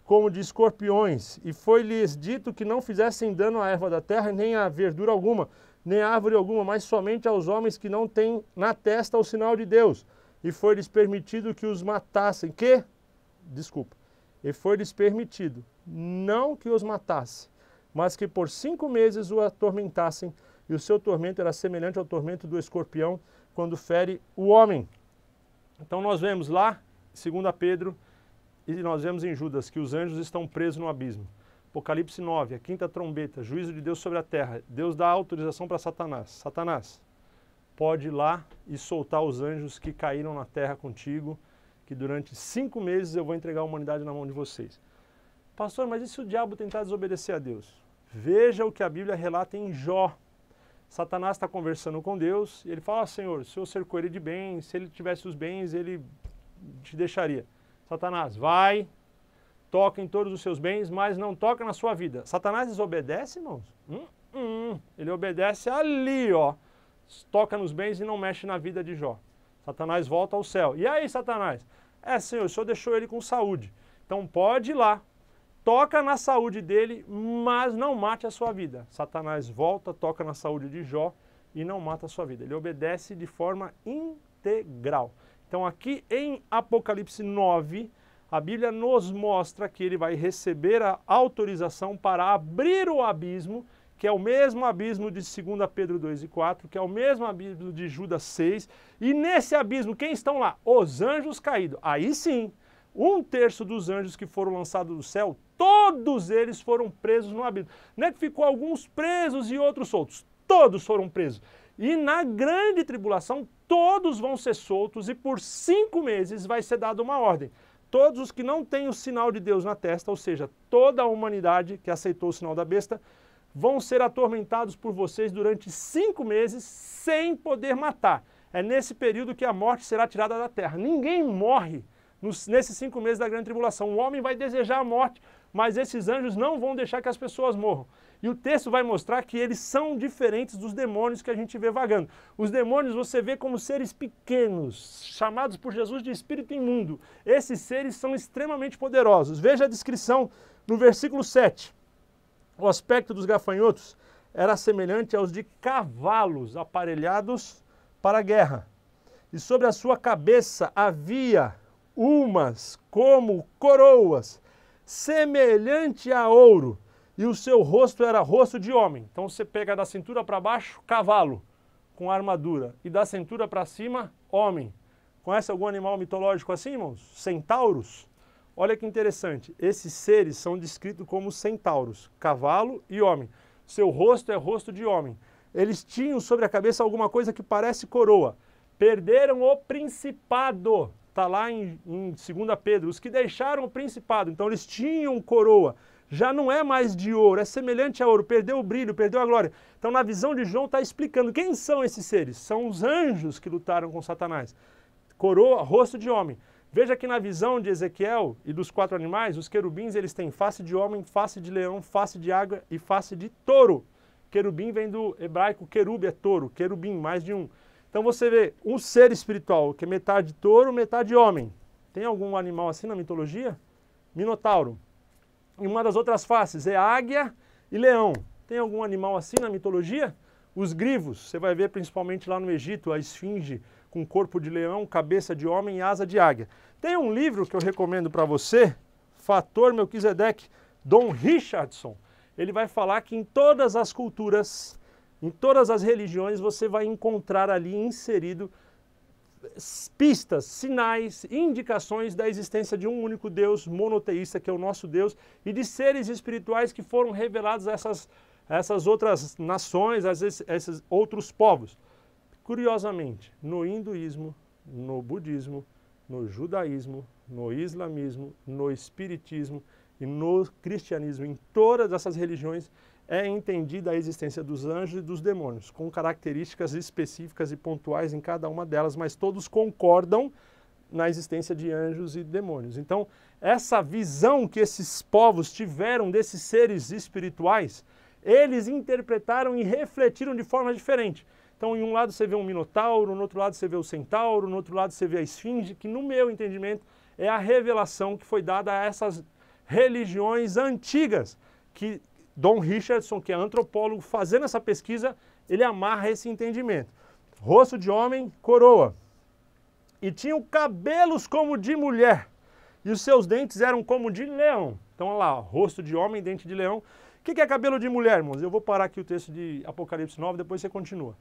como de escorpiões, e foi-lhes dito que não fizessem dano à erva da terra, nem a verdura alguma, nem a árvore alguma, mas somente aos homens que não têm na testa o sinal de Deus, e foi-lhes permitido que os matassem, e foi-lhes permitido, não que os matasse, mas que por 5 meses o atormentassem, e o seu tormento era semelhante ao tormento do escorpião, quando fere o homem. Então nós vemos lá, 2 Pedro, e nós vemos em Judas, que os anjos estão presos no abismo. Apocalipse 9, a 5ª trombeta, juízo de Deus sobre a terra. Deus dá autorização para Satanás. Satanás, pode ir lá e soltar os anjos que caíram na terra contigo, que durante 5 meses eu vou entregar a humanidade na mão de vocês. Pastor, mas e se o diabo tentar desobedecer a Deus? Veja o que a Bíblia relata em Jó. Satanás está conversando com Deus e ele fala, Senhor, se eu cercou ele de bens, se ele tivesse os bens, ele te deixaria. Satanás, vai, toca em todos os seus bens, mas não toca na sua vida. Satanás desobedece, irmãos? Ele obedece ali, ó. Toca nos bens e não mexe na vida de Jó. Satanás volta ao céu. E aí, Satanás? Senhor, o Senhor deixou ele com saúde. Então pode ir lá. Toca na saúde dele, mas não mate a sua vida. Satanás volta, toca na saúde de Jó e não mata a sua vida. Ele obedece de forma integral. Então aqui em Apocalipse 9, a Bíblia nos mostra que ele vai receber a autorização para abrir o abismo, que é o mesmo abismo de 2 Pedro 2 e 4, que é o mesmo abismo de Judas 6. E nesse abismo, quem estão lá? Os anjos caídos. Aí sim, 1/3 dos anjos que foram lançados do céu, todos eles foram presos no abismo. Não é que ficou alguns presos e outros soltos. Todos foram presos. E na grande tribulação, todos vão ser soltos e por 5 meses vai ser dada uma ordem. Todos os que não têm o sinal de Deus na testa, ou seja, toda a humanidade que aceitou o sinal da besta, vão ser atormentados por vocês durante 5 meses sem poder matar. É nesse período que a morte será tirada da terra. Ninguém morre nesses 5 meses da grande tribulação. O homem vai desejar a morte, mas esses anjos não vão deixar que as pessoas morram. E o texto vai mostrar que eles são diferentes dos demônios que a gente vê vagando. Os demônios você vê como seres pequenos, chamados por Jesus de espírito imundo. Esses seres são extremamente poderosos. Veja a descrição no versículo 7. O aspecto dos gafanhotos era semelhante aos de cavalos aparelhados para a guerra. E sobre a sua cabeça havia umas como coroas, semelhante a ouro, e o seu rosto era rosto de homem. Então você pega da cintura para baixo, cavalo, com armadura, e da cintura para cima, homem. Conhece algum animal mitológico assim, irmãos? Centauros? Olha que interessante, esses seres são descritos como centauros, cavalo e homem. Seu rosto é rosto de homem. Eles tinham sobre a cabeça alguma coisa que parece coroa. Perderam o principado. Está lá em 2 Pedro, os que deixaram o principado, então eles tinham coroa, já não é mais de ouro, é semelhante a ouro, perdeu o brilho, perdeu a glória. Então na visão de João está explicando quem são esses seres, são os anjos que lutaram com Satanás. Coroa, rosto de homem. Veja que na visão de Ezequiel e dos 4 animais, os querubins eles têm face de homem, face de leão, face de águia e face de touro. Querubim vem do hebraico, querub é touro, querubim, mais de um. Então você vê um ser espiritual que é metade touro, metade homem. Tem algum animal assim na mitologia? Minotauro. E uma das outras faces é águia e leão. Tem algum animal assim na mitologia? Os grifos, você vai ver principalmente lá no Egito, a esfinge com corpo de leão, cabeça de homem e asa de águia. Tem um livro que eu recomendo para você, Fator Melquisedeque, Dom Richardson. Ele vai falar que em todas as culturas, em todas as religiões, você vai encontrar ali inserido pistas, sinais, indicações da existência de um único Deus monoteísta, que é o nosso Deus, e de seres espirituais que foram revelados a essas essas outras nações, esses outros povos. Curiosamente, no hinduísmo, no budismo, no judaísmo, no islamismo, no espiritismo e no cristianismo, em todas essas religiões, é entendida a existência dos anjos e dos demônios, com características específicas e pontuais em cada uma delas, mas todos concordam na existência de anjos e demônios. Então, essa visão que esses povos tiveram desses seres espirituais, eles interpretaram e refletiram de forma diferente. Então, em um lado você vê um minotauro, no outro lado você vê o centauro, no outro lado você vê a esfinge, que no meu entendimento é a revelação que foi dada a essas religiões antigas, que Don Richardson, que é antropólogo, fazendo essa pesquisa, ele amarra esse entendimento. Rosto de homem, coroa. E tinham cabelos como de mulher, e os seus dentes eram como de leão. Então, olha lá, rosto de homem, dente de leão. O que é cabelo de mulher, irmãos? Eu vou parar aqui o texto de Apocalipse 9, depois você continua.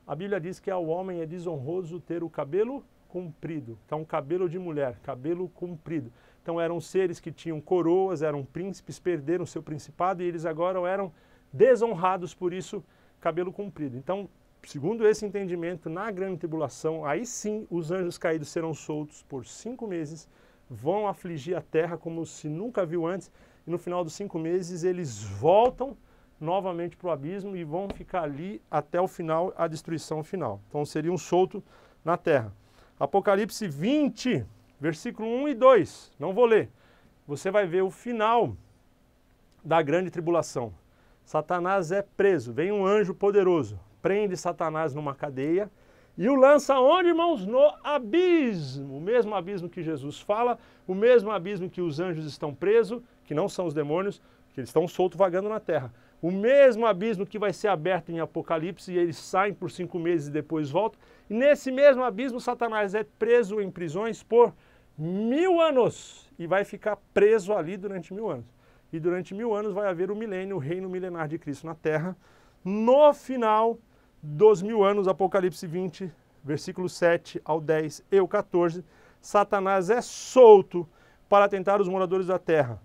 A Bíblia diz que ao homem é desonroso ter o cabelo comprido. Então, cabelo de mulher, cabelo comprido. Então, eram seres que tinham coroas, eram príncipes, perderam seu principado e eles agora eram desonrados, por isso, cabelo comprido. Então, segundo esse entendimento, na grande tribulação, aí sim os anjos caídos serão soltos por 5 meses, vão afligir a terra como se nunca viu antes, e no final dos 5 meses eles voltam novamente para o abismo e vão ficar ali até o final, a destruição final. Então seriam soltos na terra. Apocalipse 20, versículo 1 e 2, não vou ler. Você vai ver o final da grande tribulação. Satanás é preso, vem um anjo poderoso, prende Satanás numa cadeia e o lança onde, irmãos? No abismo. O mesmo abismo que Jesus fala, o mesmo abismo que os anjos estão presos, que não são os demônios, que eles estão soltos vagando na terra. O mesmo abismo que vai ser aberto em Apocalipse e eles saem por 5 meses e depois voltam. E nesse mesmo abismo, Satanás é preso em prisões por 1000 anos e vai ficar preso ali durante 1000 anos. E durante 1000 anos vai haver o milênio, o reino milenar de Cristo na terra. No final dos 1000 anos, Apocalipse 20, versículo 7 ao 10 e o 14, Satanás é solto para tentar os moradores da terra.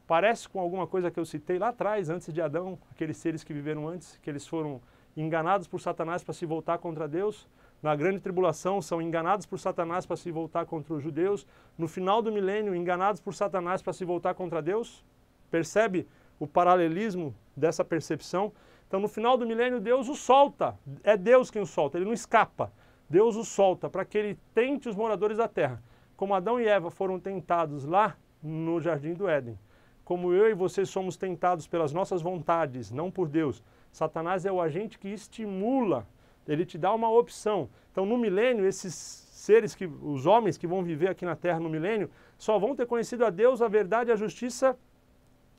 Parece com alguma coisa que eu citei lá atrás, antes de Adão, aqueles seres que viveram antes, que eles foram enganados por Satanás para se voltar contra Deus. Na grande tribulação, são enganados por Satanás para se voltar contra os judeus. No final do milênio, enganados por Satanás para se voltar contra Deus. Percebe o paralelismo dessa percepção? Então, no final do milênio, Deus o solta. É Deus quem o solta, ele não escapa. Deus o solta para que ele tente os moradores da terra. Como Adão e Eva foram tentados lá no Jardim do Éden. Como eu e você somos tentados pelas nossas vontades, não por Deus. Satanás é o agente que estimula, ele te dá uma opção. Então, no milênio, esses seres, os homens que vão viver aqui na terra no milênio, só vão ter conhecido a Deus, a verdade, a justiça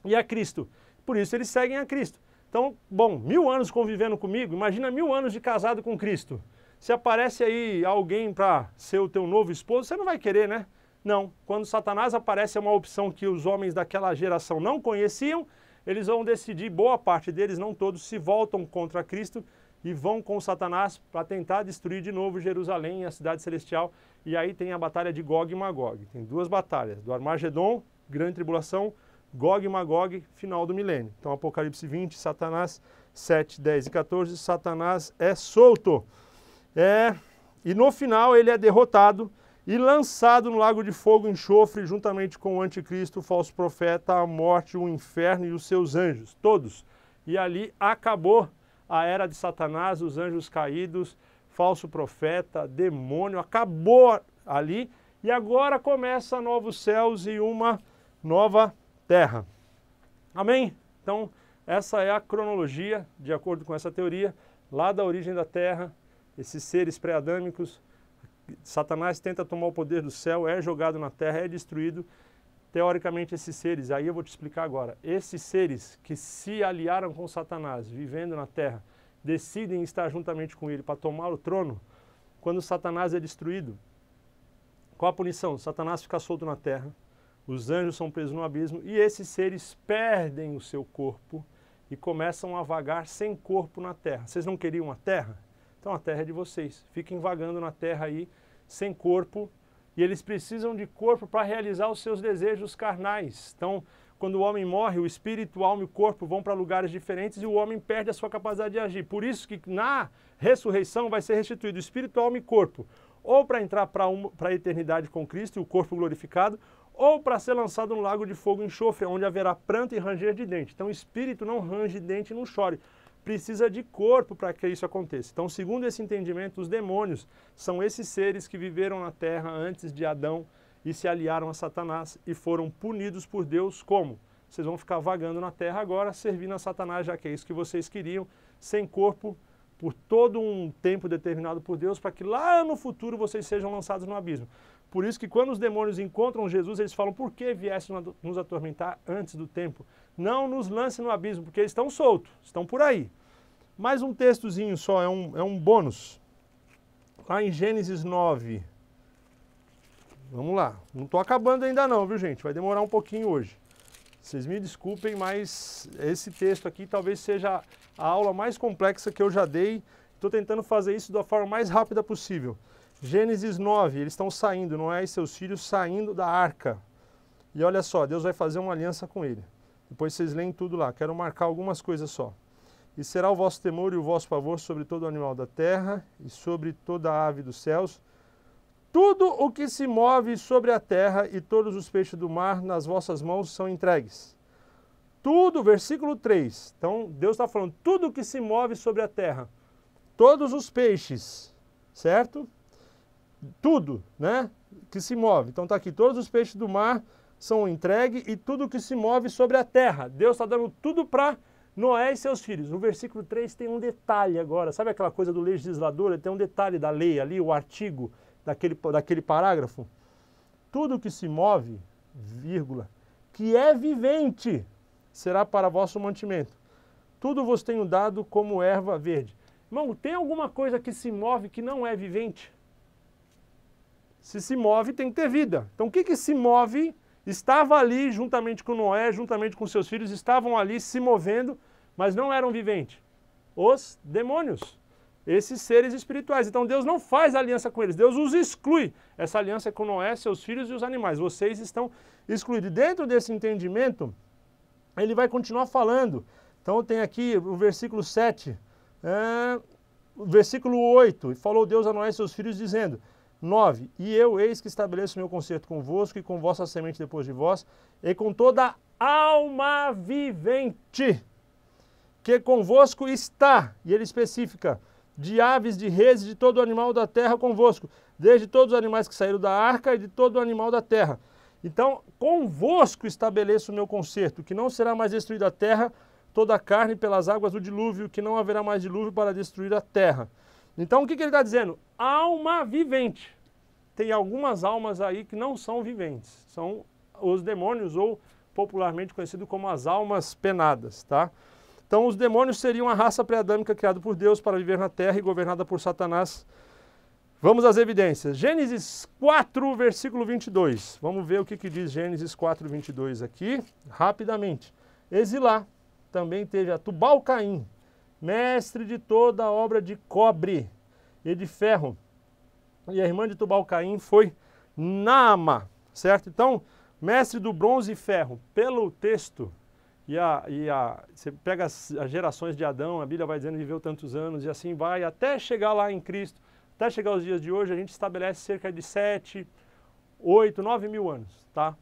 e a Cristo. Por isso, eles seguem a Cristo. Então, bom, 1000 anos convivendo comigo, imagina 1000 anos de casado com Cristo. Se aparece aí alguém para ser o teu novo esposo, você não vai querer, né? Não. Quando Satanás aparece, é uma opção que os homens daquela geração não conheciam, eles vão decidir, boa parte deles, não todos, se voltam contra Cristo e vão com Satanás para tentar destruir de novo Jerusalém, a cidade celestial. E aí tem a batalha de Gog e Magog. Tem 2 batalhas, do Armagedon, grande tribulação, Gog e Magog, final do milênio. Então, Apocalipse 20, Satanás, 7, 10 e 14, Satanás é solto. E no final ele é derrotado e lançado no lago de fogo e enxofre, juntamente com o anticristo, o falso profeta, a morte, o inferno e os seus anjos, todos. E ali acabou a era de Satanás, os anjos caídos, falso profeta, demônio, acabou ali. E agora começa novos céus e uma nova terra. Amém? Então, essa é a cronologia, de acordo com essa teoria, lá da origem da terra, esses seres pré-adâmicos. Satanás tenta tomar o poder do céu, é jogado na terra, é destruído. Teoricamente, esses seres, aí eu vou te explicar agora, esses seres que se aliaram com Satanás, vivendo na terra, decidem estar juntamente com ele para tomar o trono, quando Satanás é destruído, qual a punição? Satanás fica solto na terra, os anjos são presos no abismo e esses seres perdem o seu corpo e começam a vagar sem corpo na terra. Vocês não queriam a terra? Então a terra é de vocês. Fiquem vagando na terra aí, sem corpo, e eles precisam de corpo para realizar os seus desejos carnais. Então, quando o homem morre, o espírito, a alma e o corpo vão para lugares diferentes e o homem perde a sua capacidade de agir. Por isso que na ressurreição vai ser restituído espírito, alma e corpo, ou para entrar para a eternidade com Cristo e o corpo glorificado, ou para ser lançado no lago de fogo e enxofre, onde haverá pranto e ranger de dente. Então o espírito não range dente e não chore. Precisa de corpo para que isso aconteça. Então, segundo esse entendimento, os demônios são esses seres que viveram na terra antes de Adão e se aliaram a Satanás e foram punidos por Deus como? Vocês vão ficar vagando na terra agora, servindo a Satanás, já que é isso que vocês queriam, sem corpo, por todo um tempo determinado por Deus, para que lá no futuro vocês sejam lançados no abismo. Por isso que quando os demônios encontram Jesus, eles falam, por que viesse nos atormentar antes do tempo? Não nos lance no abismo, porque eles estão soltos, estão por aí. Mais um textozinho só, é um bônus. Lá em Gênesis 9. Vamos lá. Não estou acabando ainda não, viu, gente? Vai demorar um pouquinho hoje. Vocês me desculpem, mas esse texto aqui talvez seja a aula mais complexa que eu já dei. Estou tentando fazer isso da forma mais rápida possível. Gênesis 9, eles estão saindo, Noé e seus filhos saindo da arca. E olha só, Deus vai fazer uma aliança com ele. Depois vocês leem tudo lá. Quero marcar algumas coisas só. E será o vosso temor e o vosso pavor sobre todo animal da terra e sobre toda a ave dos céus. Tudo o que se move sobre a terra e todos os peixes do mar nas vossas mãos são entregues. Tudo, versículo 3. Então, Deus está falando, tudo o que se move sobre a terra, todos os peixes, certo? Tudo, né, que se move. Então está aqui, todos os peixes do mar são entregues e tudo que se move sobre a terra. Deus está dando tudo para Noé e seus filhos. No versículo 3 tem um detalhe agora. Sabe aquela coisa do legislador? Tem um detalhe da lei ali, o artigo daquele parágrafo. Tudo que se move, vírgula, que é vivente, será para vosso mantimento. Tudo vos tenho dado como erva verde. Irmão, tem alguma coisa que se move que não é vivente? Se move, tem que ter vida. Então, o que se move? Estava ali, juntamente com Noé, juntamente com seus filhos, estavam ali se movendo, mas não eram viventes. Os demônios, esses seres espirituais. Então, Deus não faz aliança com eles, Deus os exclui. Essa aliança é com Noé, seus filhos e os animais. Vocês estão excluídos. Dentro desse entendimento, ele vai continuar falando. Então, tem aqui o versículo 7, o versículo 8. E falou Deus a Noé e seus filhos, dizendo... 9. E eu, eis que estabeleço meu concerto convosco e com vossa semente depois de vós, e com toda alma vivente que convosco está. E ele especifica, de aves, de reis, de todo animal da terra convosco, desde todos os animais que saíram da arca e de todo animal da terra. Então, convosco estabeleço o meu concerto, que não será mais destruída a terra, toda a carne pelas águas do dilúvio, que não haverá mais dilúvio para destruir a terra. Então, o que ele está dizendo? Alma vivente. Tem algumas almas aí que não são viventes. São os demônios, ou popularmente conhecido como as almas penadas, tá? Então, os demônios seriam a raça pré-adâmica criada por Deus para viver na terra e governada por Satanás. Vamos às evidências. Gênesis 4, versículo 22. Vamos ver o que diz Gênesis 4, 22 aqui, rapidamente. Exilá também teve a Tubal-Caim, mestre de toda a obra de cobre e de ferro. E a irmã de Tubal-Caim foi Naama, certo? Então, mestre do bronze e ferro, pelo texto, você pega as gerações de Adão, a Bíblia vai dizendo que viveu tantos anos, e assim vai, até chegar lá em Cristo, até chegar aos dias de hoje, a gente estabelece cerca de 7, 8, 9 mil anos, tá?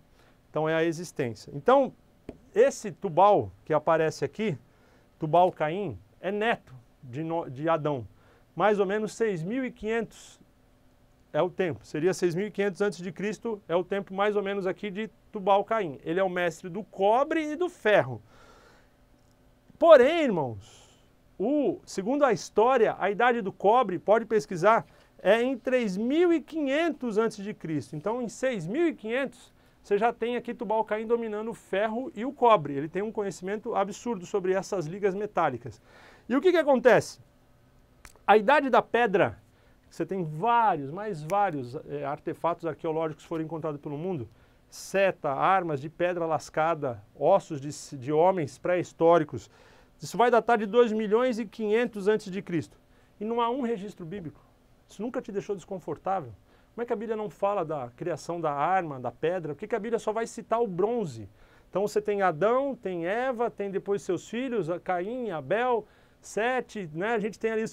Então, é a existência. Então, esse Tubal que aparece aqui, Tubal-Caim, é neto de Adão. Mais ou menos 6.500 é o tempo. Seria 6.500 a.C., é o tempo mais ou menos aqui de Tubal-Caim. Ele é o mestre do cobre e do ferro. Porém, irmãos, segundo a história, a idade do cobre, pode pesquisar, é em 3.500 a.C. Então, em 6.500, você já tem aqui Tubal-Caim dominando o ferro e o cobre. Ele tem um conhecimento absurdo sobre essas ligas metálicas. E o que acontece? A idade da pedra, você tem vários artefatos arqueológicos que foram encontrados pelo mundo, seta, armas de pedra lascada, ossos de homens pré-históricos. Isso vai datar de 2.500.000 a.C. E não há um registro bíblico. Isso nunca te deixou desconfortável? Como é que a Bíblia não fala da criação da arma, da pedra? Por que a Bíblia só vai citar o bronze? Então você tem Adão, tem Eva, tem depois seus filhos, Caim, Abel, Sete, né? A gente tem ali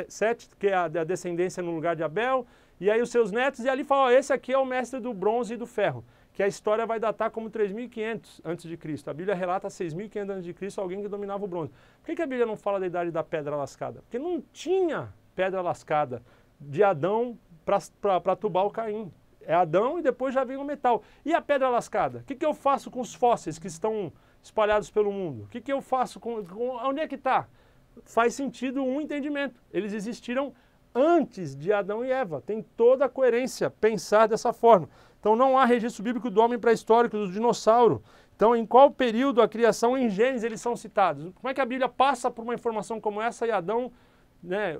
Sete, que é a descendência no lugar de Abel, e aí os seus netos, e ali fala, ó, esse aqui é o mestre do bronze e do ferro, que a história vai datar como 3.500 a.C. A Bíblia relata 6.500 a.C. alguém que dominava o bronze. Por que a Bíblia não fala da idade da pedra lascada? Porque não tinha pedra lascada de Adão para Tubal Caim. É Adão e depois já vem o metal. E a pedra lascada? O que eu faço com os fósseis que estão espalhados pelo mundo? O que eu faço onde é que está? Faz sentido um entendimento. Eles existiram antes de Adão e Eva. Tem toda a coerência pensar dessa forma. Então não há registro bíblico do homem pré-histórico, do dinossauro. Então em qual período a criação em Gênesis eles são citados? Como é que a Bíblia passa por uma informação como essa e Adão, né,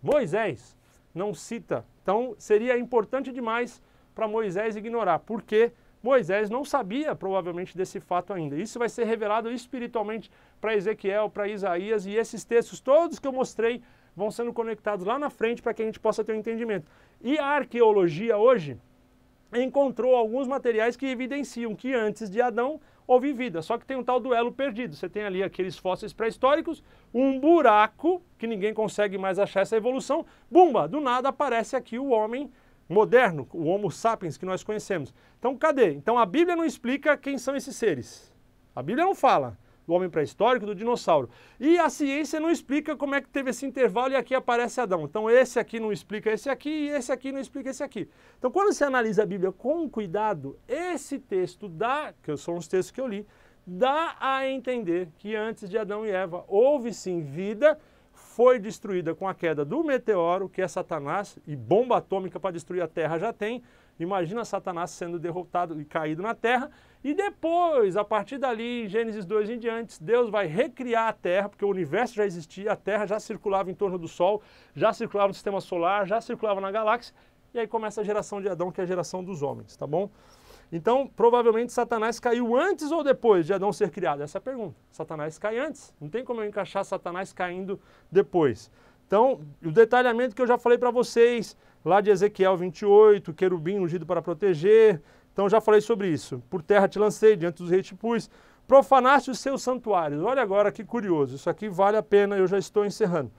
Moisés não cita? Então seria importante demais para Moisés ignorar, porque Moisés não sabia provavelmente desse fato ainda. Isso vai ser revelado espiritualmente para Ezequiel, para Isaías, e esses textos todos que eu mostrei vão sendo conectados lá na frente para que a gente possa ter um entendimento. E a arqueologia hoje encontrou alguns materiais que evidenciam que antes de Adão houve vida, só que tem um tal duelo perdido. Você tem ali aqueles fósseis pré-históricos, um buraco, que ninguém consegue mais achar essa evolução, bumba, do nada aparece aqui o homem moderno, o Homo sapiens que nós conhecemos. Então cadê? Então a Bíblia não explica quem são esses seres. A Bíblia não fala do homem pré-histórico, do dinossauro. E a ciência não explica como é que teve esse intervalo e aqui aparece Adão. Então esse aqui não explica esse aqui e esse aqui não explica esse aqui. Então quando você analisa a Bíblia com cuidado, esse texto dá, que são os textos que eu li, dá a entender que antes de Adão e Eva houve sim vida, foi destruída com a queda do meteoro, que é Satanás, e bomba atômica para destruir a Terra já tem. Imagina Satanás sendo derrotado e caído na Terra. E depois, a partir dali, em Gênesis 2 em diante, Deus vai recriar a Terra, porque o universo já existia, a Terra já circulava em torno do Sol, já circulava no sistema solar, já circulava na galáxia, e aí começa a geração de Adão, que é a geração dos homens, tá bom? Então, provavelmente, Satanás caiu antes ou depois de Adão ser criado? Essa é a pergunta. Satanás cai antes. Não tem como eu encaixar Satanás caindo depois. Então, o detalhamento que eu já falei para vocês, lá de Ezequiel 28, querubim ungido para proteger. Então, já falei sobre isso. Por terra te lancei, diante dos reis te pus. Profanaste os seus santuários. Olha agora que curioso. Isso aqui vale a pena, eu já estou encerrando.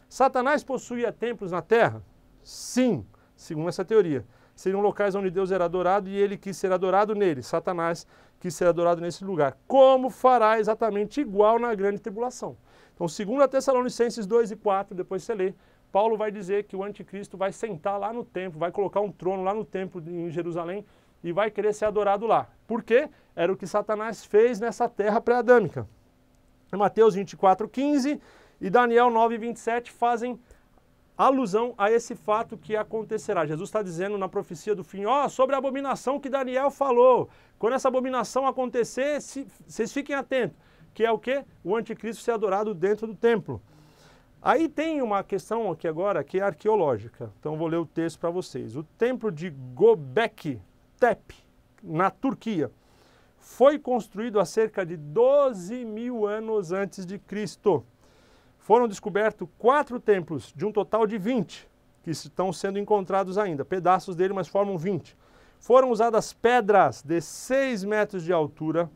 Satanás possuía templos na terra? Sim, segundo essa teoria. Seriam locais onde Deus era adorado e ele quis ser adorado nele. Satanás quis ser adorado nesse lugar. Como fará exatamente igual na grande tribulação? Então, segundo a Tessalonicenses 2 e 4, depois você lê, Paulo vai dizer que o anticristo vai sentar lá no templo, vai colocar um trono lá no templo em Jerusalém e vai querer ser adorado lá. Por quê? Era o que Satanás fez nessa terra pré-adâmica. Mateus 24:15 e Daniel 9:27 fazem alusão a esse fato que acontecerá. Jesus está dizendo na profecia do fim, sobre a abominação que Daniel falou. Quando essa abominação acontecer, vocês fiquem atentos, que é o quê? O anticristo ser adorado dentro do templo. Aí tem uma questão aqui agora que é arqueológica. Então vou ler o texto para vocês. O templo de Göbekli Tepe, na Turquia, foi construído há cerca de 12.000 anos antes de Cristo. Foram descobertos 4 templos, de um total de 20, que estão sendo encontrados ainda. Pedaços dele, mas formam 20. Foram usadas pedras de 6 metros de altura,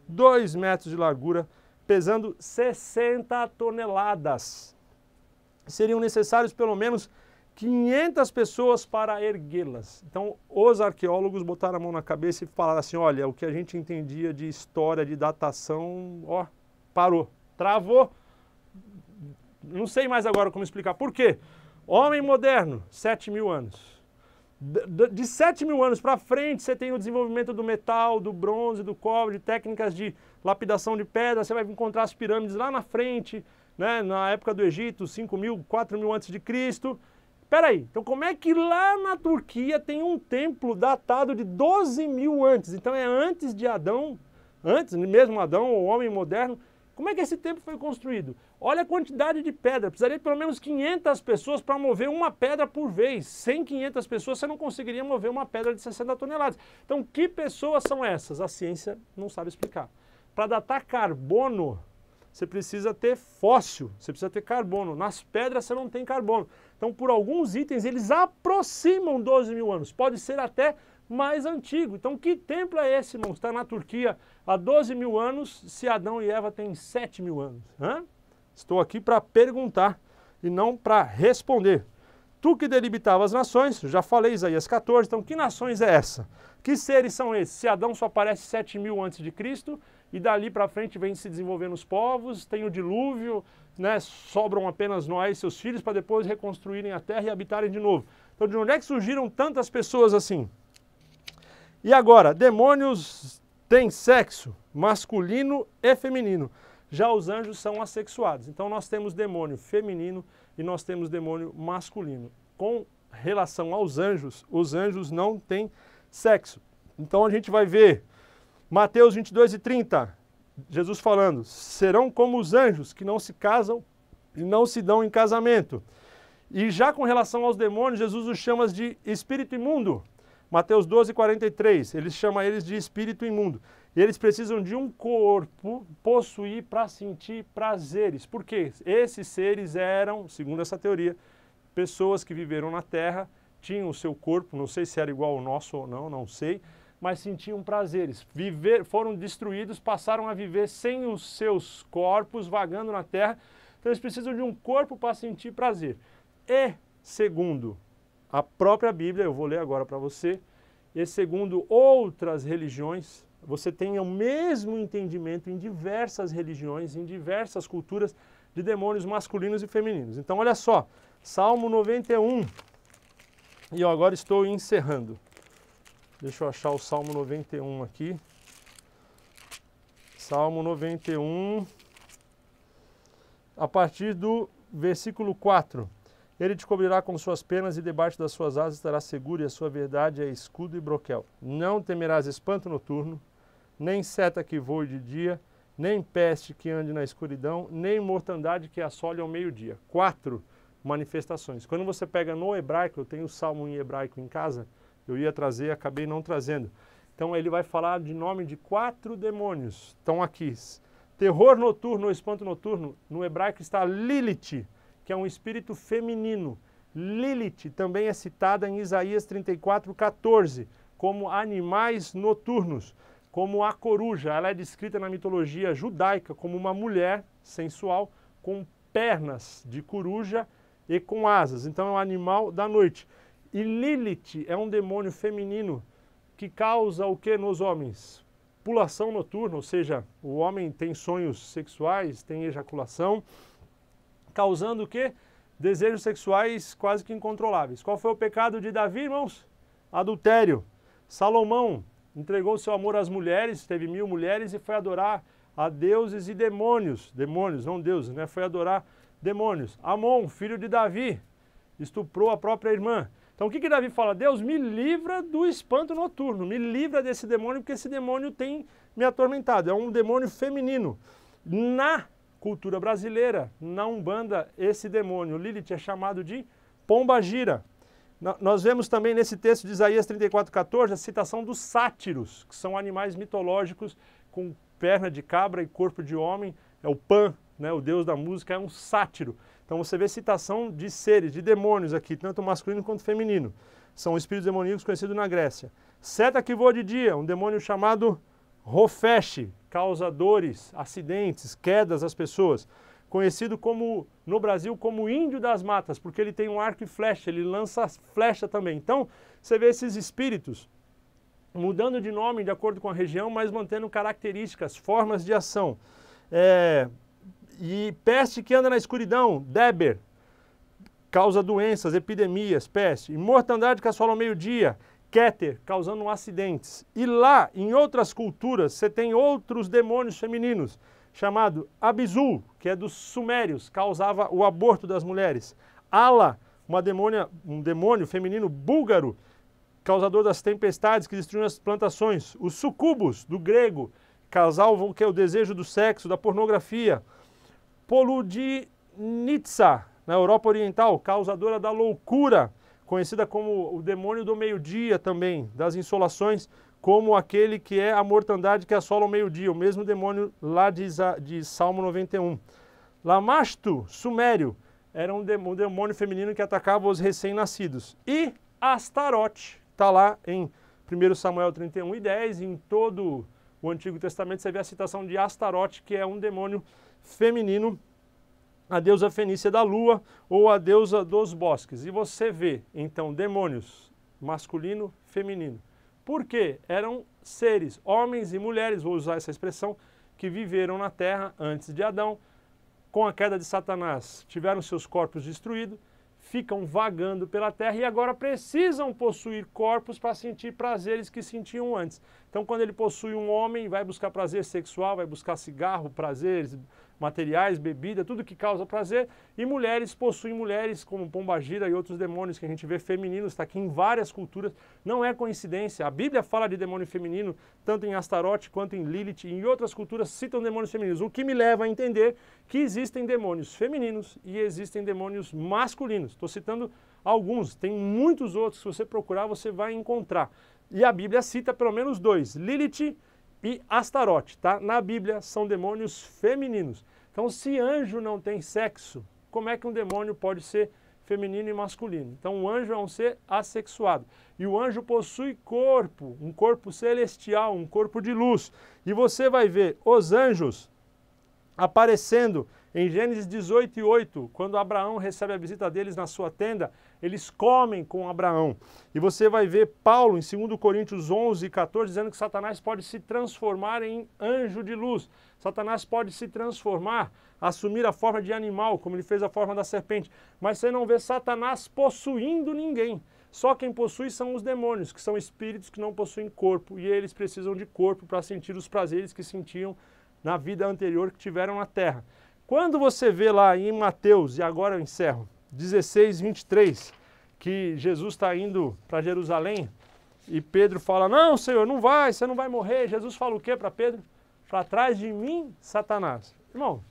2 metros de largura, pesando 60 toneladas. Seriam necessários pelo menos 500 pessoas para erguê-las. Então, os arqueólogos botaram a mão na cabeça e falaram assim, olha, o que a gente entendia de história, de datação, parou, travou. Não sei mais agora como explicar. Por quê? Homem moderno, 7.000 anos. De 7.000 anos para frente, você tem o desenvolvimento do metal, do bronze, do cobre, de técnicas de lapidação de pedra. Você vai encontrar as pirâmides lá na frente, né, na época do Egito, 5.000, 4.000 antes de Cristo. Peraí, então como é que lá na Turquia tem um templo datado de 12.000 antes? Então é antes de Adão, antes mesmo Adão, o homem moderno. Como é que esse templo foi construído? Olha a quantidade de pedra, precisaria de pelo menos 500 pessoas para mover uma pedra por vez. Sem 500 pessoas você não conseguiria mover uma pedra de 60 toneladas. Então que pessoas são essas? A ciência não sabe explicar. Para datar carbono, você precisa ter fóssil, você precisa ter carbono. Nas pedras você não tem carbono. Então por alguns itens eles aproximam 12.000 anos, pode ser até mais antigo. Então, que templo é esse, irmão? Está na Turquia há 12 mil anos, se Adão e Eva têm 7 mil anos. Hã? Estou aqui para perguntar e não para responder. Tu que delimitava as nações, já falei Isaías 14, então que nações é essa? Que seres são esses? Se Adão só aparece 7 mil antes de Cristo, e dali para frente vem se desenvolvendo os povos, tem o dilúvio, né, sobram apenas Noé e seus filhos para depois reconstruírem a terra e habitarem de novo. Então de onde é que surgiram tantas pessoas assim? E agora, demônios têm sexo masculino e feminino. Já os anjos são assexuados. Então nós temos demônio feminino e nós temos demônio masculino. Com relação aos anjos, os anjos não têm sexo. Então a gente vai ver Mateus 22:30, Jesus falando, serão como os anjos que não se casam e não se dão em casamento. E já com relação aos demônios, Jesus os chama de espírito imundo. Mateus 12:43, ele chama eles de espírito imundo. E eles precisam de um corpo possuir para sentir prazeres. Por quê? Esses seres eram, segundo essa teoria, pessoas que viveram na Terra, tinham o seu corpo, não sei se era igual ao nosso ou não, não sei, mas sentiam prazeres. Foram destruídos, passaram a viver sem os seus corpos, vagando na Terra. Então eles precisam de um corpo para sentir prazer. E, segundo a própria Bíblia, eu vou ler agora para você, e segundo outras religiões, você tem o mesmo entendimento em diversas religiões, em diversas culturas, de demônios masculinos e femininos. Então, olha só, Salmo 91, e eu agora estou encerrando. Deixa eu achar o Salmo 91 aqui. Salmo 91, a partir do versículo 4. Ele te cobrirá com suas penas e debaixo das suas asas estará seguro e a sua verdade é escudo e broquel. Não temerás espanto noturno, nem seta que voe de dia, nem peste que ande na escuridão, nem mortandade que assole ao meio-dia. 4 manifestações. Quando você pega no hebraico, eu tenho o Salmo em hebraico em casa, eu ia trazer, acabei não trazendo. Então ele vai falar de nome de 4 demônios. Estão aqui. Terror noturno ou espanto noturno, no hebraico está Lilith, que é um espírito feminino. Lilith também é citada em Isaías 34:14, como animais noturnos, como a coruja. Ela é descrita na mitologia judaica como uma mulher sensual com pernas de coruja e com asas. Então é um animal da noite. E Lilith é um demônio feminino que causa o que nos homens? Pulação noturna, ou seja, o homem tem sonhos sexuais, tem ejaculação, causando o quê? Desejos sexuais quase que incontroláveis. Qual foi o pecado de Davi, irmãos? Adultério. Salomão entregou seu amor às mulheres, teve 1000 mulheres e foi adorar a deuses e demônios. Demônios, não deuses, né? Foi adorar demônios. Amon, filho de Davi, estuprou a própria irmã. Então o que Davi fala? Deus, me livra do espanto noturno, me livra desse demônio, porque esse demônio tem me atormentado. É um demônio feminino. Na cultura brasileira, na Umbanda, esse demônio, Lilith, é chamado de pombagira. Nós vemos também nesse texto de Isaías 34:14 a citação dos sátiros, que são animais mitológicos com perna de cabra e corpo de homem. É o Pan, né, o deus da música, é um sátiro. Então você vê citação de seres, de demônios aqui, tanto masculino quanto feminino. São espíritos demoníacos conhecidos na Grécia. Seta que voa de dia, um demônio chamado Rofesh, causa dores, acidentes, quedas às pessoas. Conhecido como, no Brasil, como índio das matas, porque ele tem um arco e flecha, ele lança flecha também. Então, você vê esses espíritos mudando de nome de acordo com a região, mas mantendo características, formas de ação. E peste que anda na escuridão, Deber, causa doenças, epidemias, peste. E mortandade que assola ao meio-dia, Keter, causando acidentes. E lá, em outras culturas, você tem outros demônios femininos, chamado Abizul, que é dos sumérios, causava o aborto das mulheres. Ala, um demônio feminino búlgaro, causador das tempestades que destruíam as plantações. Os sucubos, do grego, causavam o que? O desejo do sexo, da pornografia. Poludinitsa, na Europa Oriental, causadora da loucura, conhecida como o demônio do meio-dia também, das insolações, como aquele que é a mortandade que assola o meio-dia, o mesmo demônio lá de Salmo 91. Lamashtu, sumério, era um demônio feminino que atacava os recém-nascidos. E Astarote, está lá em 1 Samuel 31:10, e em todo o Antigo Testamento você vê a citação de Astarote, que é um demônio feminino, a deusa fenícia da lua ou a deusa dos bosques. E você vê, então, demônios masculino, feminino. Por quê? Eram seres, homens e mulheres, vou usar essa expressão, que viveram na terra antes de Adão. Com a queda de Satanás, tiveram seus corpos destruídos, ficam vagando pela terra e agora precisam possuir corpos para sentir prazeres que sentiam antes. Então, quando ele possui um homem, vai buscar prazer sexual, vai buscar cigarro, prazeres materiais, bebida, tudo que causa prazer, e mulheres possuem mulheres, como Pombagira e outros demônios que a gente vê femininos, está aqui em várias culturas, não é coincidência, a Bíblia fala de demônio feminino, tanto em Astarote quanto em Lilith, e em outras culturas citam demônios femininos, o que me leva a entender que existem demônios femininos e existem demônios masculinos. Estou citando alguns, tem muitos outros, se você procurar você vai encontrar. E a Bíblia cita pelo menos dois, Lilith e Astarote, tá? Na Bíblia são demônios femininos. Então, se anjo não tem sexo, como é que um demônio pode ser feminino e masculino? Então, o anjo é um ser assexuado. E o anjo possui corpo, um corpo celestial, um corpo de luz. E você vai ver os anjos aparecendo em Gênesis 18:8, quando Abraão recebe a visita deles na sua tenda, eles comem com Abraão. E você vai ver Paulo em 2 Coríntios 11:14, dizendo que Satanás pode se transformar em anjo de luz. Satanás pode se transformar, assumir a forma de animal, como ele fez a forma da serpente. Mas você não vê Satanás possuindo ninguém. Só quem possui são os demônios, que são espíritos que não possuem corpo. E eles precisam de corpo para sentir os prazeres que sentiam na vida anterior que tiveram na terra. Quando você vê lá em Mateus, e agora eu encerro, 16:23, que Jesus está indo para Jerusalém, e Pedro fala, não, Senhor, não vai, você não vai morrer. Jesus fala o quê para Pedro? Para trás de mim, Satanás. Irmão,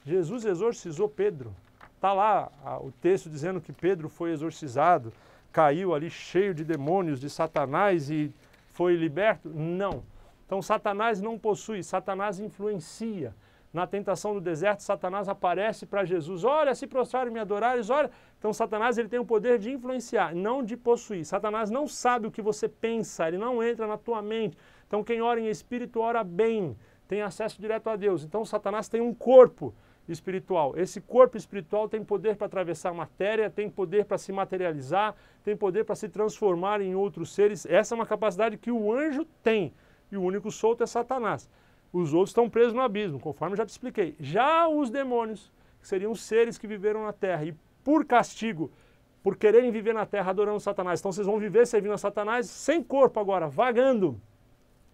Jesus exorcizou Pedro. Está lá o texto dizendo que Pedro foi exorcizado, caiu ali cheio de demônios, de Satanás e foi liberto? Não. Então Satanás não possui, Satanás influencia. Na tentação do deserto, Satanás aparece para Jesus, olha, se prostraram e me adorares, olha. Então Satanás ele tem o poder de influenciar, não de possuir. Satanás não sabe o que você pensa, ele não entra na tua mente. Então quem ora em espírito ora bem, tem acesso direto a Deus. Então Satanás tem um corpo espiritual. Esse corpo espiritual tem poder para atravessar a matéria, tem poder para se materializar, tem poder para se transformar em outros seres. Essa é uma capacidade que o anjo tem. E o único solto é Satanás. Os outros estão presos no abismo, conforme eu já te expliquei. Já os demônios, que seriam seres que viveram na terra e por castigo, por quererem viver na terra adorando Satanás, então vocês vão viver servindo a Satanás sem corpo agora, vagando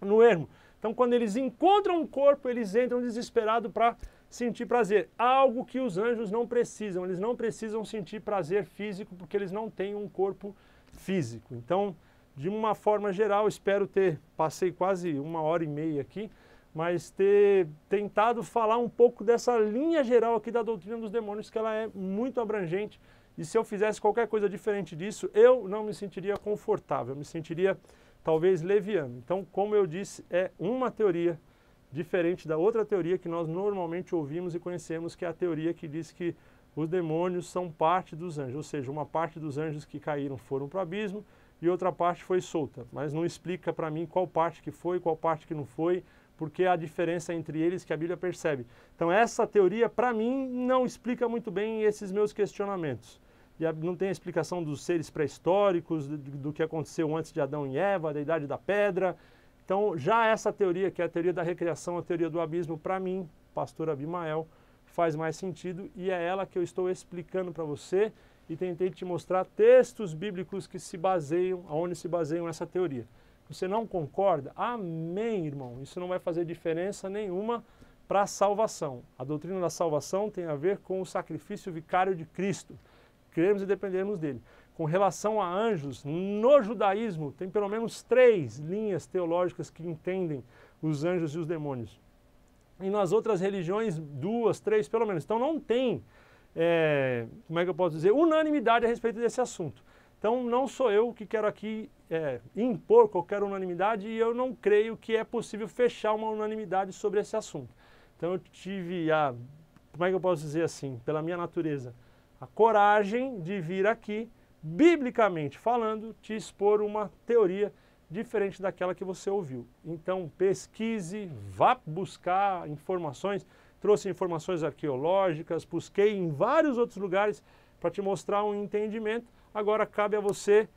no ermo. Então quando eles encontram um corpo, eles entram desesperados para sentir prazer. Algo que os anjos não precisam, eles não precisam sentir prazer físico porque eles não têm um corpo físico. Então, de uma forma geral, espero passei quase 1h30 aqui, mas ter tentado falar um pouco dessa linha geral aqui da doutrina dos demônios, que ela é muito abrangente, e se eu fizesse qualquer coisa diferente disso, eu não me sentiria confortável, eu me sentiria talvez leviano. Então, como eu disse, é uma teoria diferente da outra teoria que nós normalmente ouvimos e conhecemos, que é a teoria que diz que os demônios são parte dos anjos, ou seja, uma parte dos anjos que caíram foram para o abismo e outra parte foi solta, mas não explica para mim qual parte que foi, qual parte que não foi, porque a diferença entre eles que a Bíblia percebe. Então essa teoria, para mim, não explica muito bem esses meus questionamentos. E não tem a explicação dos seres pré-históricos, do que aconteceu antes de Adão e Eva, da Idade da Pedra. Então já essa teoria, que é a teoria da recriação, a teoria do abismo, para mim, pastor Abimael, faz mais sentido e é ela que eu estou explicando para você e tentei te mostrar textos bíblicos que se baseiam, onde se baseiam essa teoria. Você não concorda? Amém, irmão. Isso não vai fazer diferença nenhuma para a salvação. A doutrina da salvação tem a ver com o sacrifício vicário de Cristo. Cremos e dependemos dele. Com relação a anjos, no judaísmo tem pelo menos 3 linhas teológicas que entendem os anjos e os demônios. E nas outras religiões, 2, 3 pelo menos. Então não tem, como é que eu posso dizer, unanimidade a respeito desse assunto. Então não sou eu que quero aqui impor qualquer unanimidade e eu não creio que é possível fechar uma unanimidade sobre esse assunto. Então eu tive como é que eu posso dizer assim, pela minha natureza, a coragem de vir aqui, biblicamente falando, te expor uma teoria diferente daquela que você ouviu. Então pesquise, vá buscar informações, trouxe informações arqueológicas, busquei em vários outros lugares para te mostrar um entendimento. Agora cabe a você,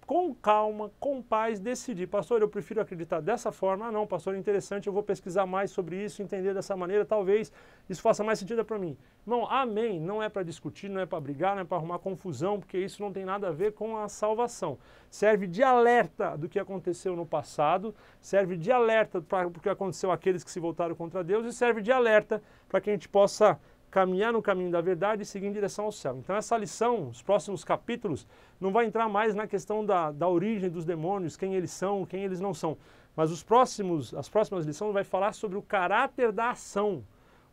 com calma, com paz, decidir. Pastor, eu prefiro acreditar dessa forma. Ah, não, pastor, é interessante, eu vou pesquisar mais sobre isso, entender dessa maneira, talvez isso faça mais sentido para mim. Não, amém, não é para discutir, não é para brigar, não é para arrumar confusão, porque isso não tem nada a ver com a salvação. Serve de alerta do que aconteceu no passado, serve de alerta para o que aconteceu àqueles que se voltaram contra Deus e serve de alerta para que a gente possa caminhar no caminho da verdade e seguir em direção ao céu. Então essa lição, os próximos capítulos, não vai entrar mais na questão da origem dos demônios, quem eles são, quem eles não são. Mas as próximas lições vai falar sobre o caráter da ação,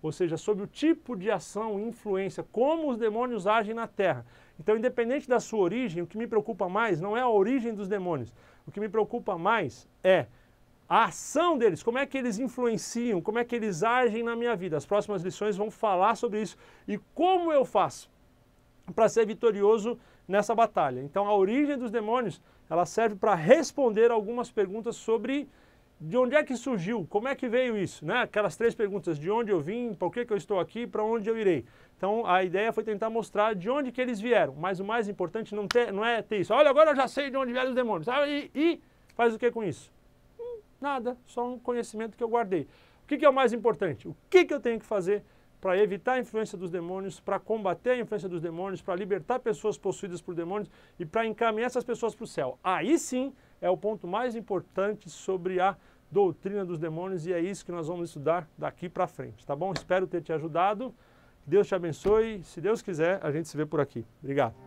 ou seja, sobre o tipo de ação e influência, como os demônios agem na Terra. Então, independente da sua origem, o que me preocupa mais não é a origem dos demônios. O que me preocupa mais é a ação deles, como é que eles influenciam, como é que eles agem na minha vida. As próximas lições vão falar sobre isso e como eu faço para ser vitorioso nessa batalha. Então a origem dos demônios, ela serve para responder algumas perguntas sobre de onde é que surgiu, como é que veio isso, né? Aquelas 3 perguntas, de onde eu vim, por que eu estou aqui, para onde eu irei. Então a ideia foi tentar mostrar de onde que eles vieram, mas o mais importante não é ter isso. Olha, agora eu já sei de onde vieram os demônios. E faz o que com isso? Nada, só um conhecimento que eu guardei. O que é o mais importante? O que eu tenho que fazer para evitar a influência dos demônios, para combater a influência dos demônios, para libertar pessoas possuídas por demônios e para encaminhar essas pessoas para o céu? Aí sim é o ponto mais importante sobre a doutrina dos demônios e é isso que nós vamos estudar daqui para frente, tá bom? Espero ter te ajudado. Deus te abençoe. Se Deus quiser, a gente se vê por aqui. Obrigado.